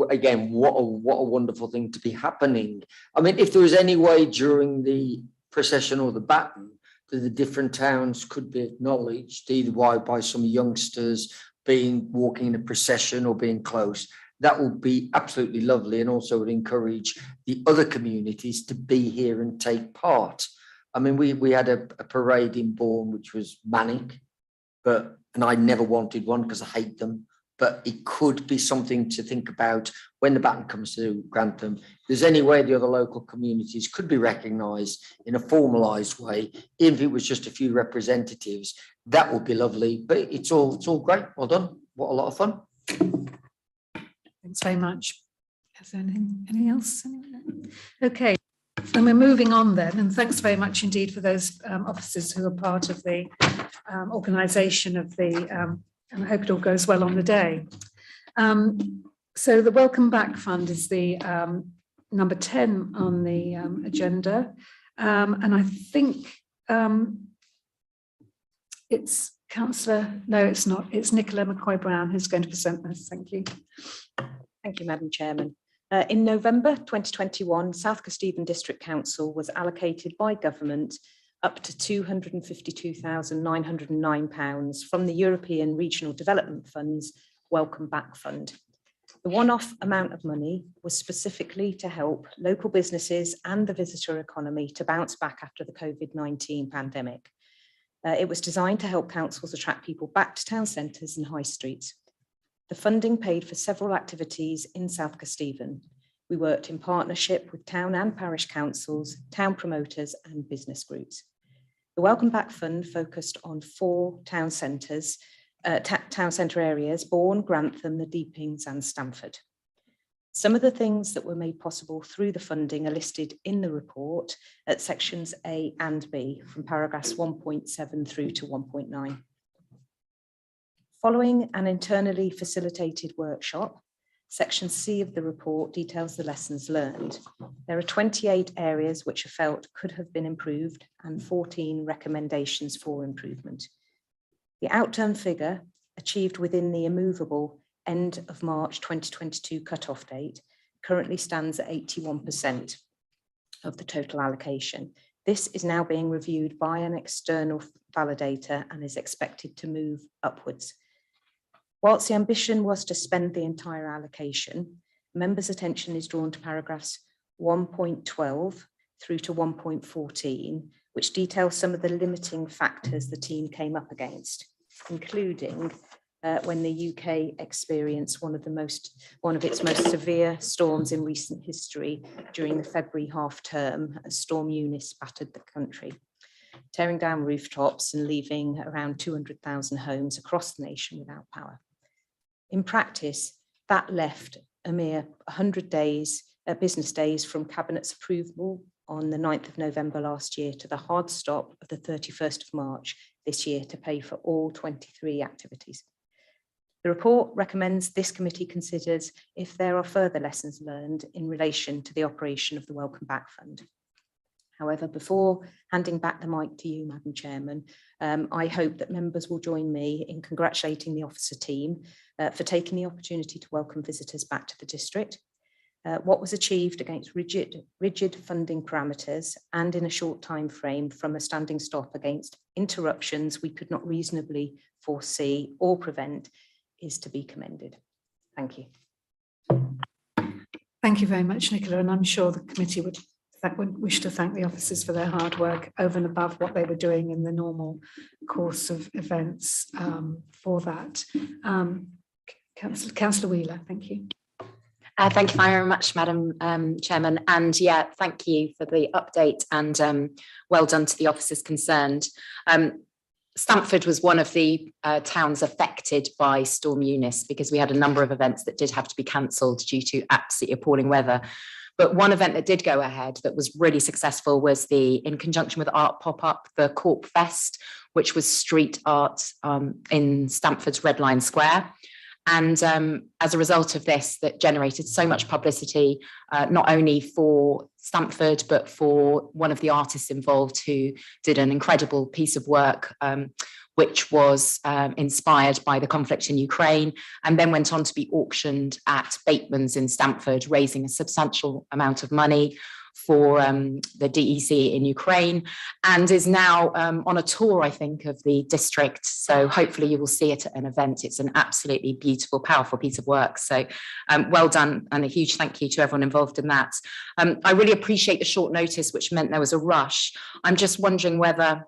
Again, what a wonderful thing to be happening. I mean, if there was any way during the procession or the baton that the different towns could be acknowledged, either by some youngsters walking in a procession or being close, that would be absolutely lovely, and also would encourage the other communities to be here and take part. I mean, we had a parade in Bourne which was manic, and I never wanted one because I hate them. but it could be something to think about when the baton comes to Grantham. If there's any way the other local communities could be recognised in a formalised way, even if it was just a few representatives, that would be lovely. But it's all great. Well done. What a lot of fun.
Thanks very much. Is there anything else? Okay, and we're moving on then, and thanks very much indeed for those officers who are part of the organisation of the, and I hope it all goes well on the day. So the Welcome Back Fund is the number 10 on the agenda, and I think it's Councillor, no it's not, it's Nicola McCoy-Brown who's going to present this. Thank you.
Thank you, Madam Chairman. In November 2021, South Kesteven District Council was allocated by government up to £252,909 from the European Regional Development Fund's Welcome Back Fund. The one-off amount of money was specifically to help local businesses and the visitor economy to bounce back after the COVID-19 pandemic. It was designed to help councils attract people back to town centres and high streets. The funding paid for several activities in South Kesteven. We worked in partnership with town and parish councils, town promoters and business groups. The Welcome Back Fund focused on 4 town centres, town centre areas: Bourne, Grantham, the Deepings and Stamford. Some of the things that were made possible through the funding are listed in the report at sections A and B from paragraphs 1.7 through to 1.9. Following an internally facilitated workshop, section C of the report details the lessons learned. There are 28 areas which are felt could have been improved and 14 recommendations for improvement. The outturn figure achieved within the immovable end of March 2022 cut-off date currently stands at 81% of the total allocation. This is now being reviewed by an external validator and is expected to move upwards. Whilst the ambition was to spend the entire allocation, members' attention is drawn to paragraphs 1.12 through to 1.14, which details some of the limiting factors the team came up against, including when the UK experienced one of its most severe storms in recent history during the February half term, as Storm Eunice battered the country, tearing down rooftops and leaving around 200,000 homes across the nation without power. In practice, that left a mere 100 days, business days from Cabinet's approval on the 9th of November last year to the hard stop of the 31st of March this year to pay for all 23 activities. The report recommends this committee considers if there are further lessons learned in relation to the operation of the Welcome Back Fund. However, before handing back the mic to you, Madam Chairman, I hope that members will join me in congratulating the officer team for taking the opportunity to welcome visitors back to the district. What was achieved against rigid funding parameters and in a short time frame from a standing stop against interruptions we could not reasonably foresee or prevent is to be commended. Thank you.
Thank you very much, Nicola, and I'm sure the committee would wish to thank the officers for their hard work over and above what they were doing in the normal course of events for that. Councillor Wheeler, thank you.
Thank you very much, Madam Chairman. And yeah, thank you for the update and well done to the officers concerned. Stamford was one of the towns affected by Storm Eunice because we had a number of events that did have to be cancelled due to absolutely appalling weather. But one event that did go ahead that was really successful was in conjunction with Art Pop-Up, the Corp Fest, which was street art in Stamford's Red Lion Square. And as a result of this, that generated so much publicity, not only for Stamford, but for one of the artists involved who did an incredible piece of work, which was inspired by the conflict in Ukraine, and then went on to be auctioned at Bateman's in Stamford, raising a substantial amount of money for the DEC in Ukraine, and is now on a tour, I think, of the district. So hopefully you will see it at an event. It's an absolutely beautiful, powerful piece of work. So well done, and a huge thank you to everyone involved in that. I really appreciate the short notice, which meant there was a rush. I'm just wondering whether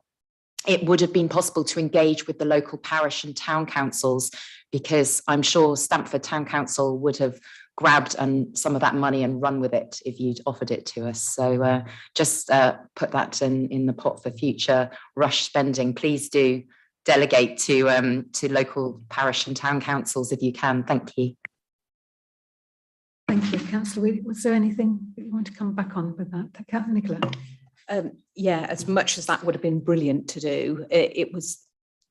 it would have been possible to engage with the local parish and town councils because I'm sure Stamford Town Council would have grabbed some of that money and run with it if you'd offered it to us. So just put that in the pot for future rush spending. Please do delegate to local parish and town councils if you can. Thank you.
Thank you, Councillor Wheeler. Was there anything that you want to come back on with that, Nicola?
Yeah, as much as that would have been brilliant to do, it was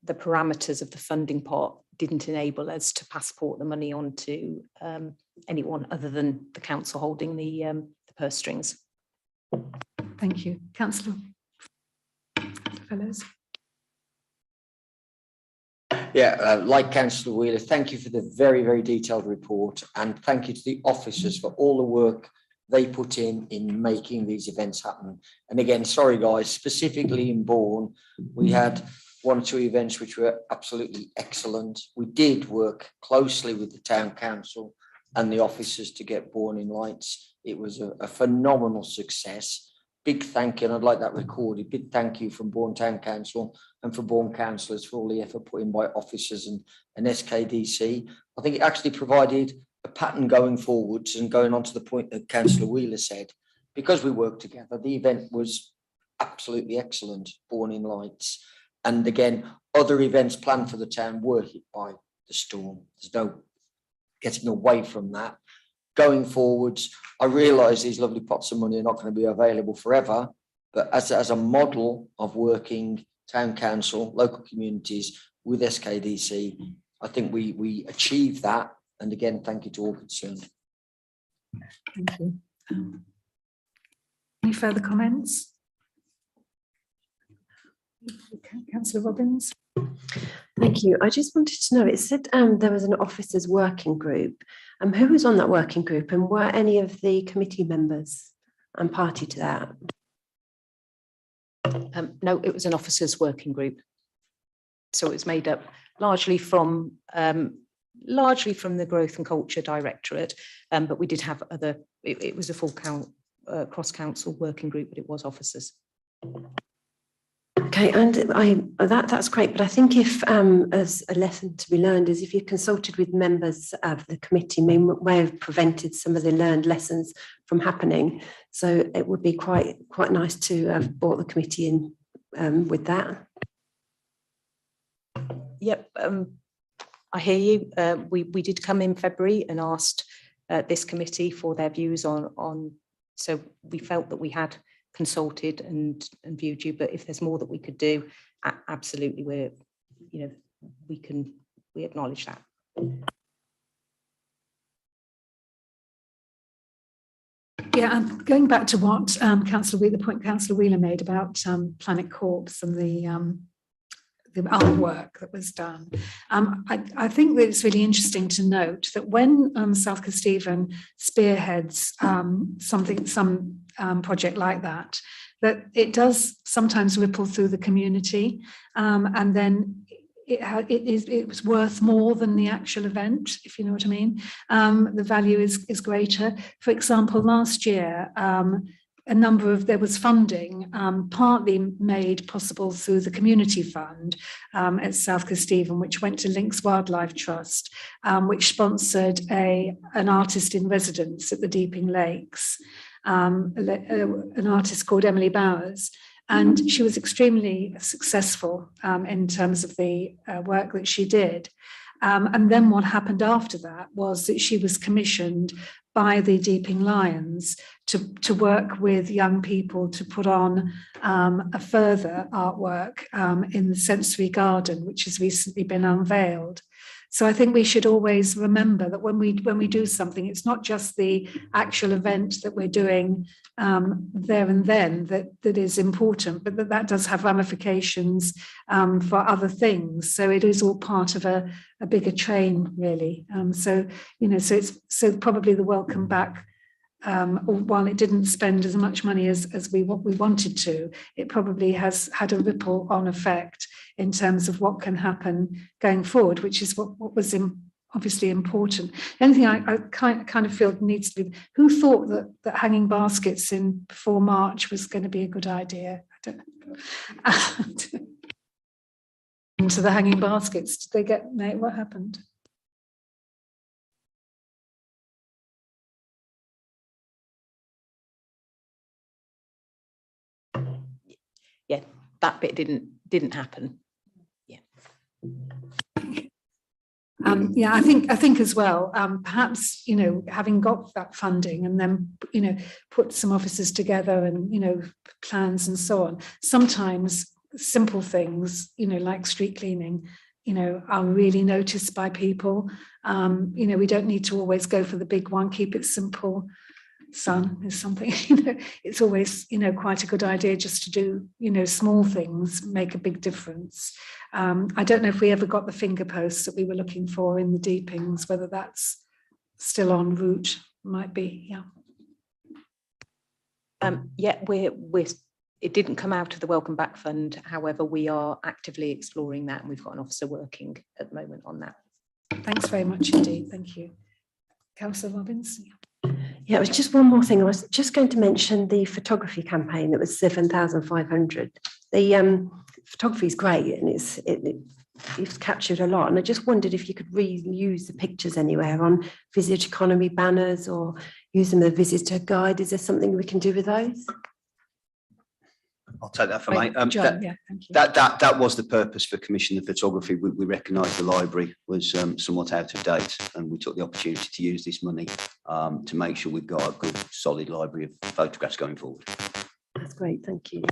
the parameters of the funding pot didn't enable us to passport the money on to anyone other than the council holding the purse strings.
Thank you. Councillor Fellows.
Yeah, like Councillor Wheeler, thank you for the very, very detailed report, and thank you to the officers for all the work they put in making these events happen. And again, sorry guys, specifically in Bourne, we had 1 or 2 events which were absolutely excellent. We did work closely with the town council and the officers to get Bourne in lights. It was a phenomenal success. Big thank you, and I'd like that recorded. Big thank you from Bourne Town Council and for Bourne councillors for all the effort put in by officers and SKDC. I think it actually provided a pattern going forwards, and going on to the point that Councillor Wheeler said, because we worked together, the event was absolutely excellent, Bourne in lights. And again, other events planned for the town were hit by the storm. There's no getting away from that. Going forwards, I realise these lovely pots of money are not going to be available forever, but as a model of working town council, local communities with SKDC, I think we achieved that. And again, thank you to all concerned.
Thank you. Any further comments? Councillor Robbins.
Thank you. I just wanted to know, it said there was an officers working group. Who was on that working group, and were any of the committee members party to that?
No, it was an officers working group. So it was made up largely from the Growth and Culture Directorate, but we did have other, it was a full cross-council working group, but it was officers.
Okay, and that's great, but I think if as a lesson to be learned is if you consulted with members of the committee, may have prevented some of the learned lessons from happening. So it would be quite nice to have brought the committee in with that.
Yep, I hear you. We did come in February and asked this committee for their views on. So we felt that we had consulted and viewed you, but if there's more that we could do, absolutely, we acknowledge that.
Yeah, and going back to what the point Councillor Wheeler made about Planet Corps and the artwork that was done. I think that it's really interesting to note that when South Kesteven spearheads some project like that it does sometimes ripple through the community, and then it was worth more than the actual event, if you know what I mean. The value is greater. For example, last year, there was funding partly made possible through the community fund at South Kesteven, which went to Links Wildlife Trust, which sponsored an artist in residence at the Deeping Lakes, an artist called Emily Bowers. And she was extremely successful in terms of the work that she did. And then what happened after that was that she was commissioned by the Deeping Lions to work with young people to put on a further artwork in the Sensory Garden, which has recently been unveiled. So I think we should always remember that when we do something, it's not just the actual event that we're doing there and then that is important, but that does have ramifications for other things. So it is all part of a bigger train, really. So it's probably the welcome back. While it didn't spend as much money as we wanted to, it probably has had a ripple on effect in terms of what can happen going forward, which is what was obviously important. The only thing I kind of feel needs to be, who thought that hanging baskets before March was going to be a good idea? I don't know. And to the hanging baskets, did they get, what happened?
yeah, that bit didn't happen. Yeah.
Yeah, I think as well, perhaps, you know, having got that funding and then, you know, put some officers together and, you know, plans and so on. Sometimes simple things, you know, like street cleaning, you know, are really noticed by people. You know, we don't need to always go for the big one, keep it simple. Son is something, you know, it's always, you know, quite a good idea just to do, you know, small things make a big difference. I don't know if we ever got the finger posts that we were looking for in the deepings, whether that's still en route, might be, yeah.
Yeah, it didn't come out of the Welcome Back Fund. However, we are actively exploring that and we've got an officer working at the moment on that.
Thanks very much indeed. Thank you. Councillor Robbins.
Yeah, it was just one more thing. I was just going to mention the photography campaign that was 7,500. The photography is great and it's captured a lot. And I just wondered if you could reuse the pictures anywhere on Visage Economy banners or use them as a visitor guide. Is there something we can do with those?
I'll take that from
Right, John, yeah, thank you.
That was the purpose for commissioning the photography. We recognised the library was somewhat out of date, and we took the opportunity to use this money to make sure we've got a good, solid library of photographs going forward.
That's great, thank you.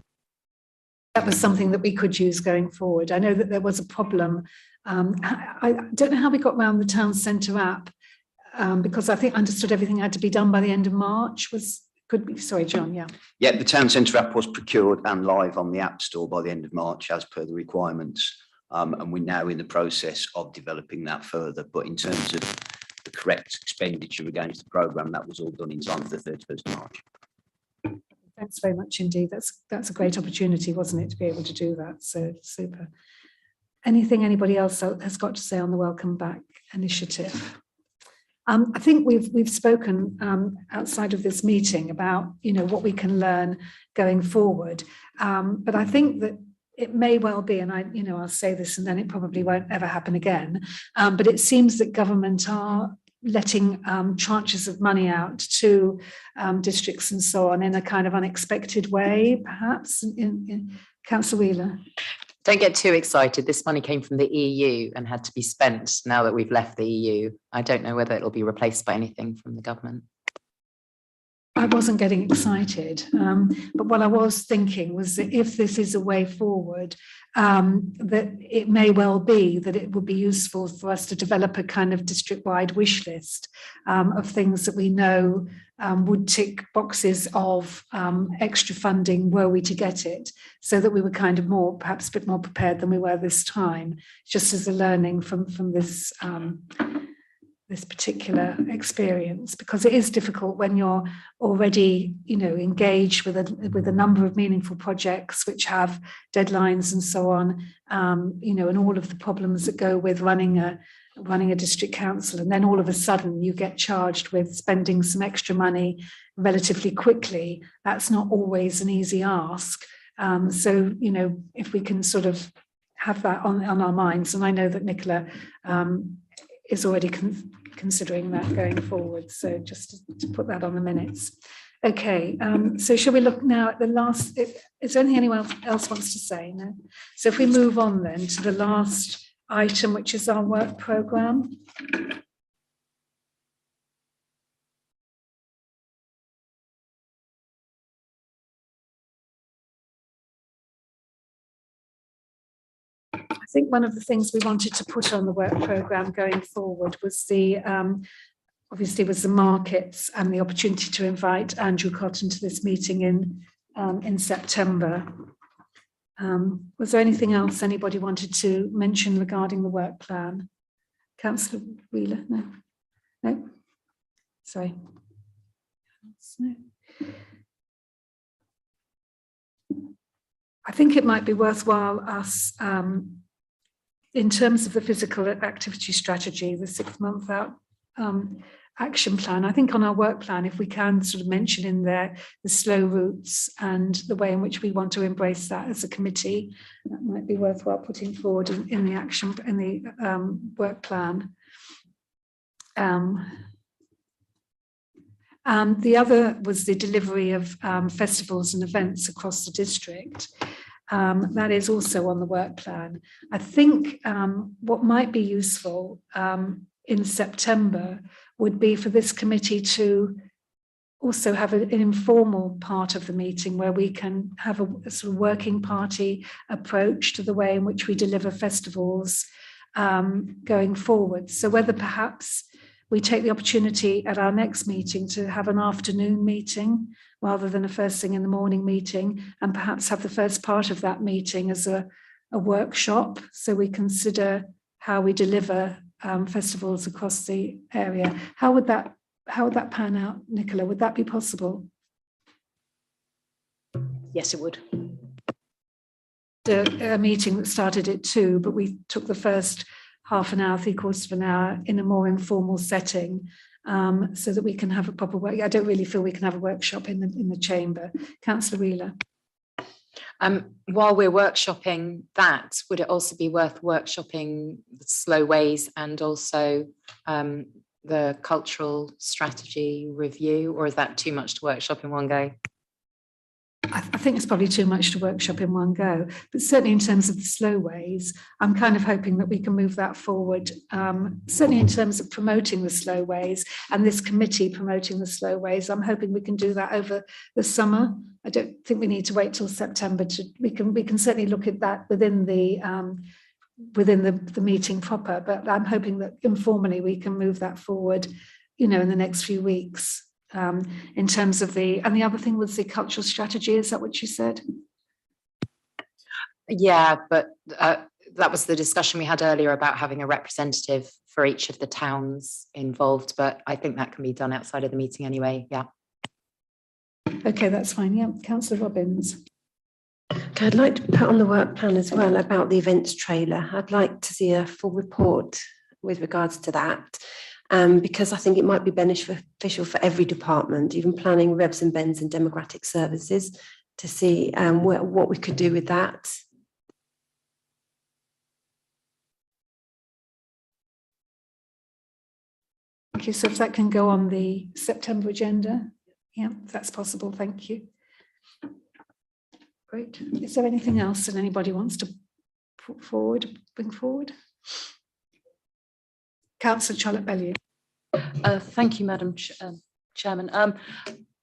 That was something that we could use going forward. I know that there was a problem. I don't know how we got around the town centre app because I think I understood everything had to be done by the end of March. Could be, sorry, John, yeah.
Yeah, the town centre app was procured and live on the App Store by the end of March as per the requirements. And we're now in the process of developing that further. But in terms of the correct expenditure against the programme, that was all done in time for the 31st of March.
Thanks very much indeed. That's a great opportunity, wasn't it, to be able to do that? So super. Anything anybody else has got to say on the Welcome Back initiative? I think we've spoken outside of this meeting about, you know, what we can learn going forward. But I think that it may well be, and I'll say this and then it probably won't ever happen again. But it seems that government are letting tranches of money out to districts and so on in a kind of unexpected way, perhaps. Councillor Wheeler.
Don't get too excited. This money came from the EU and had to be spent now that we've left the EU. I don't know whether it'll be replaced by anything from the government.
I wasn't getting excited, but what I was thinking was that if this is a way forward, that it may well be that it would be useful for us to develop a kind of district-wide wish list of things that we know would tick boxes of extra funding were we to get it, so that we were kind of perhaps a bit more prepared than we were this time, just as a learning from this this particular experience, because it is difficult when you're already, you know, engaged with a number of meaningful projects which have deadlines and so on, you know, and all of the problems that go with running a district council, and then all of a sudden you get charged with spending some extra money relatively quickly. That's not always an easy ask. So, you know, if we can sort of have that on our minds, and I know that Nicola is already considering that going forward. So just to put that on the minutes. Okay, so shall we look now at the last, is there anything anyone else wants to say? No? So if we move on then to the last item, which is our work programme. I think one of the things we wanted to put on the work programme going forward was obviously was the markets and the opportunity to invite Andrew Cotton to this meeting in September. Was there anything else anybody wanted to mention regarding the work plan? Councillor Wheeler, no? No? Sorry. No. I think it might be worthwhile us, in terms of the physical activity strategy, the 6-month out action plan, I think on our work plan, if we can sort of mention in there the slow routes and the way in which we want to embrace that as a committee, that might be worthwhile putting forward in the action, in the work plan. The other was the delivery of festivals and events across the district. That is also on the work plan. I think what might be useful in September would be for this committee to also have an informal part of the meeting where we can have a sort of working party approach to the way in which we deliver festivals going forward. So whether perhaps we take the opportunity at our next meeting to have an afternoon meeting rather than a first thing in the morning meeting, and perhaps have the first part of that meeting as a workshop, so we consider how we deliver festivals across the area. How would that pan out, Nicola? Would that be possible?
Yes, it would.
A meeting that started at 2, but we took the first half an hour, 3/4 of an hour in a more informal setting, so that we can have a proper work. I don't really feel we can have a workshop in the chamber. Councillor Wheeler.
While we're workshopping that, would it also be worth workshopping the slow ways and also the cultural strategy review, or is that too much to workshop in one go?
I think it's probably too much to workshop in one go, but certainly in terms of the slow ways, I'm kind of hoping that we can move that forward, certainly in terms of promoting the slow ways and this committee promoting the slow ways. I'm hoping we can do that over the summer. I don't think we need to wait till September we can certainly look at that within the meeting proper, but I'm hoping that informally we can move that forward, in the next few weeks. In terms of the other thing was the cultural strategy, is that what you said?
Yeah, but that was the discussion we had earlier about having a representative for each of the towns involved, but I think that can be done outside of the meeting anyway. Yeah.
Okay, that's fine. Yeah, Councillor Robbins.
Okay, I'd like to put on the work plan as well about the events trailer. I'd like to see a full report with regards to that. Because I think it might be beneficial for every department, even planning, revs and bends and democratic services, to see what we could do with that.
Okay, so if that can go on the September agenda, yeah, if that's possible, thank you. Great. Is there anything else that anybody wants to bring forward? Councillor Charlotte-Bellew.
Thank you, Madam Chairman.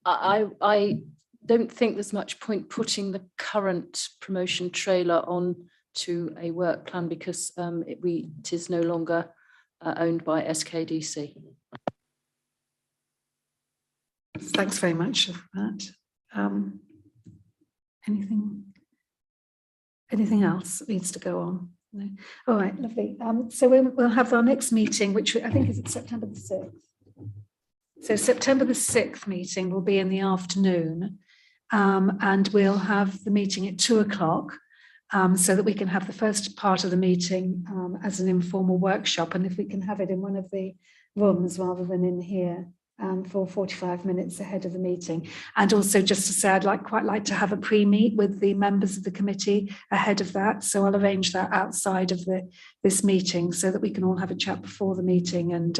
I don't think there's much point putting the current promotion trailer on to a work plan because it is no longer owned by SKDC.
Thanks very much for that. Anything else that needs to go on? No. All right, lovely. So we'll have our next meeting, which I think is September the 6th. So September the 6th meeting will be in the afternoon, and we'll have the meeting at 2 o'clock, so that we can have the first part of the meeting as an informal workshop, and if we can have it in one of the rooms rather than in here. For 45 minutes ahead of the meeting. And also just to say, I'd quite like to have a pre-meet with the members of the committee ahead of that. So I'll arrange that outside of this meeting so that we can all have a chat before the meeting and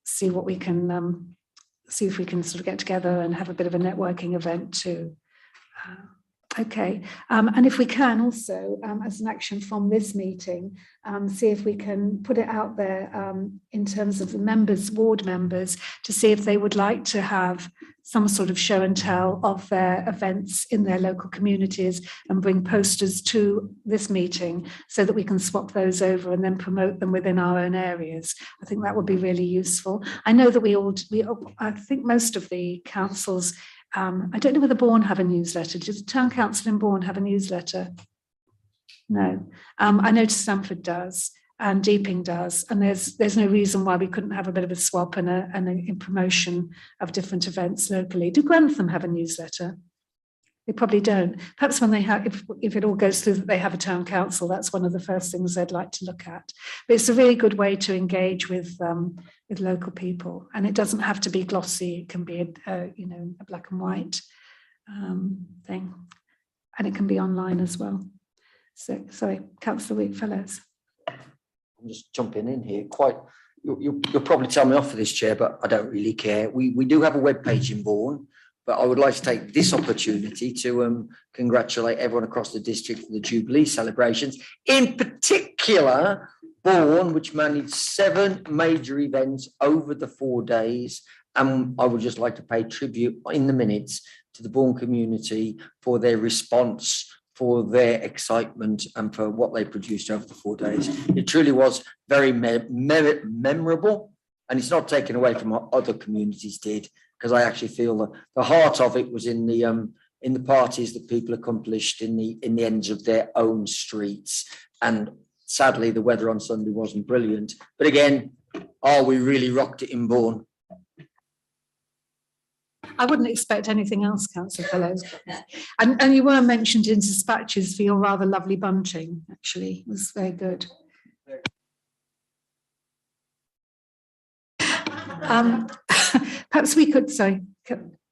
see what we can, see if we can sort of get together and have a bit of a networking event too. Okay, and if we can also, as an action from this meeting, see if we can put it out there in terms of the members, ward members, to see if they would like to have some sort of show and tell of their events in their local communities and bring posters to this meeting so that we can swap those over and then promote them within our own areas. I think that would be really useful. I know that I think most of the councils, I don't know whether Bourne have a newsletter. Does the town council in Bourne have a newsletter? No. I know Stamford does and Deeping does, and there's no reason why we couldn't have a bit of a swap and a promotion of different events locally. Do Grantham have a newsletter? They probably don't. Perhaps when they have, if it all goes through that they have a town council, that's one of the first things they'd like to look at. But it's a really good way to engage with local people, and it doesn't have to be glossy. It can be a black and white thing, and it can be online as well. So sorry, Councillor Wheatfellows.
I'm just jumping in here. You'll probably tell me off for this, Chair, but I don't really care. We do have a web page in Bourne. But I would like to take this opportunity to congratulate everyone across the district for the Jubilee celebrations, in particular Bourne, which managed 7 major events over the 4 days. And I would just like to pay tribute in the minutes to the Bourne community for their response, for their excitement, and for what they produced over the 4 days. It truly was very memorable, and it's not taken away from what other communities did, because I actually feel that the heart of it was in the parties that people accomplished in the ends of their own streets. And sadly, the weather on Sunday wasn't brilliant. But again, we really rocked it in Bourne.
I wouldn't expect anything else, Councillor Fellows. And you were mentioned in dispatches for your rather lovely bunting, actually. It was very good. Perhaps we could, sorry,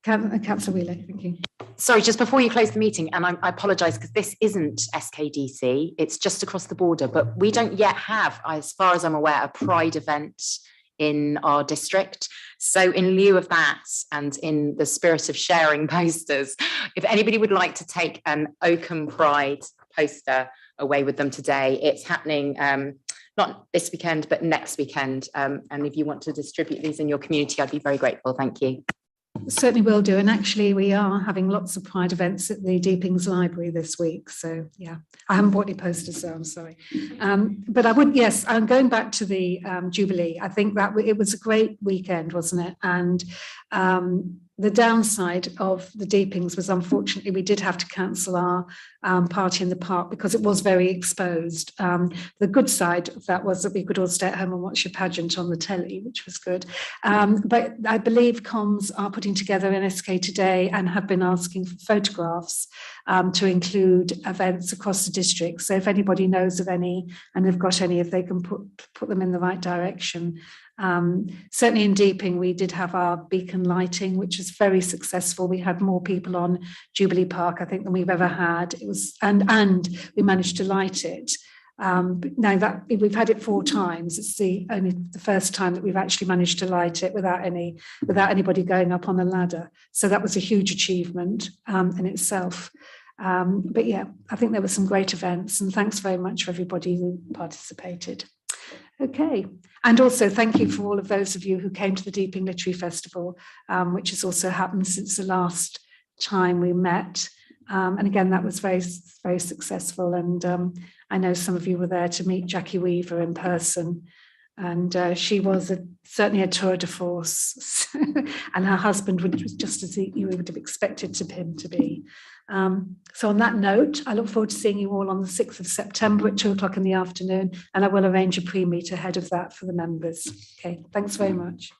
Councillor Wheeler, thank you.
Sorry, just before you close the meeting, and I apologise because this isn't SKDC, it's just across the border, but we don't yet have, as far as I'm aware, a Pride event in our district. So in lieu of that, and in the spirit of sharing posters, if anybody would like to take an Oakham Pride poster away with them today, it's happening not this weekend, but next weekend. And if you want to distribute these in your community, I'd be very grateful. Thank you.
Certainly will do. And actually, we are having lots of Pride events at the Deepings Library this week. So, yeah, I haven't bought any posters, so I'm sorry. But I would, yes, I'm going back to the Jubilee. I think that it was a great weekend, wasn't it? And the downside of the Deepings was, unfortunately, we did have to cancel our party in the park because it was very exposed. The good side of that was that we could all stay at home and watch a pageant on the telly, which was good. But I believe comms are putting together an SK today and have been asking for photographs to include events across the district. So if anybody knows of any and they've got any, if they can put them in the right direction. Certainly in Deeping, we did have our beacon lighting, which was very successful. We had more people on Jubilee Park, I think, than we've ever had. It was, and we managed to light it. Now that we've had it 4 times, it's only the first time that we've actually managed to light it without anybody going up on a ladder. So that was a huge achievement in itself. But yeah, I think there were some great events, and thanks very much for everybody who participated. Okay, and also thank you for all of those of you who came to the Deeping Literary Festival, which has also happened since the last time we met. And again, that was very, very successful. And I know some of you were there to meet Jackie Weaver in person. And she was certainly a tour de force. And her husband was just as you would have expected him to be. So on that note, I look forward to seeing you all on the 6th of September at 2:00 in the afternoon. And I will arrange a pre-meet ahead of that for the members. Okay, thanks very much.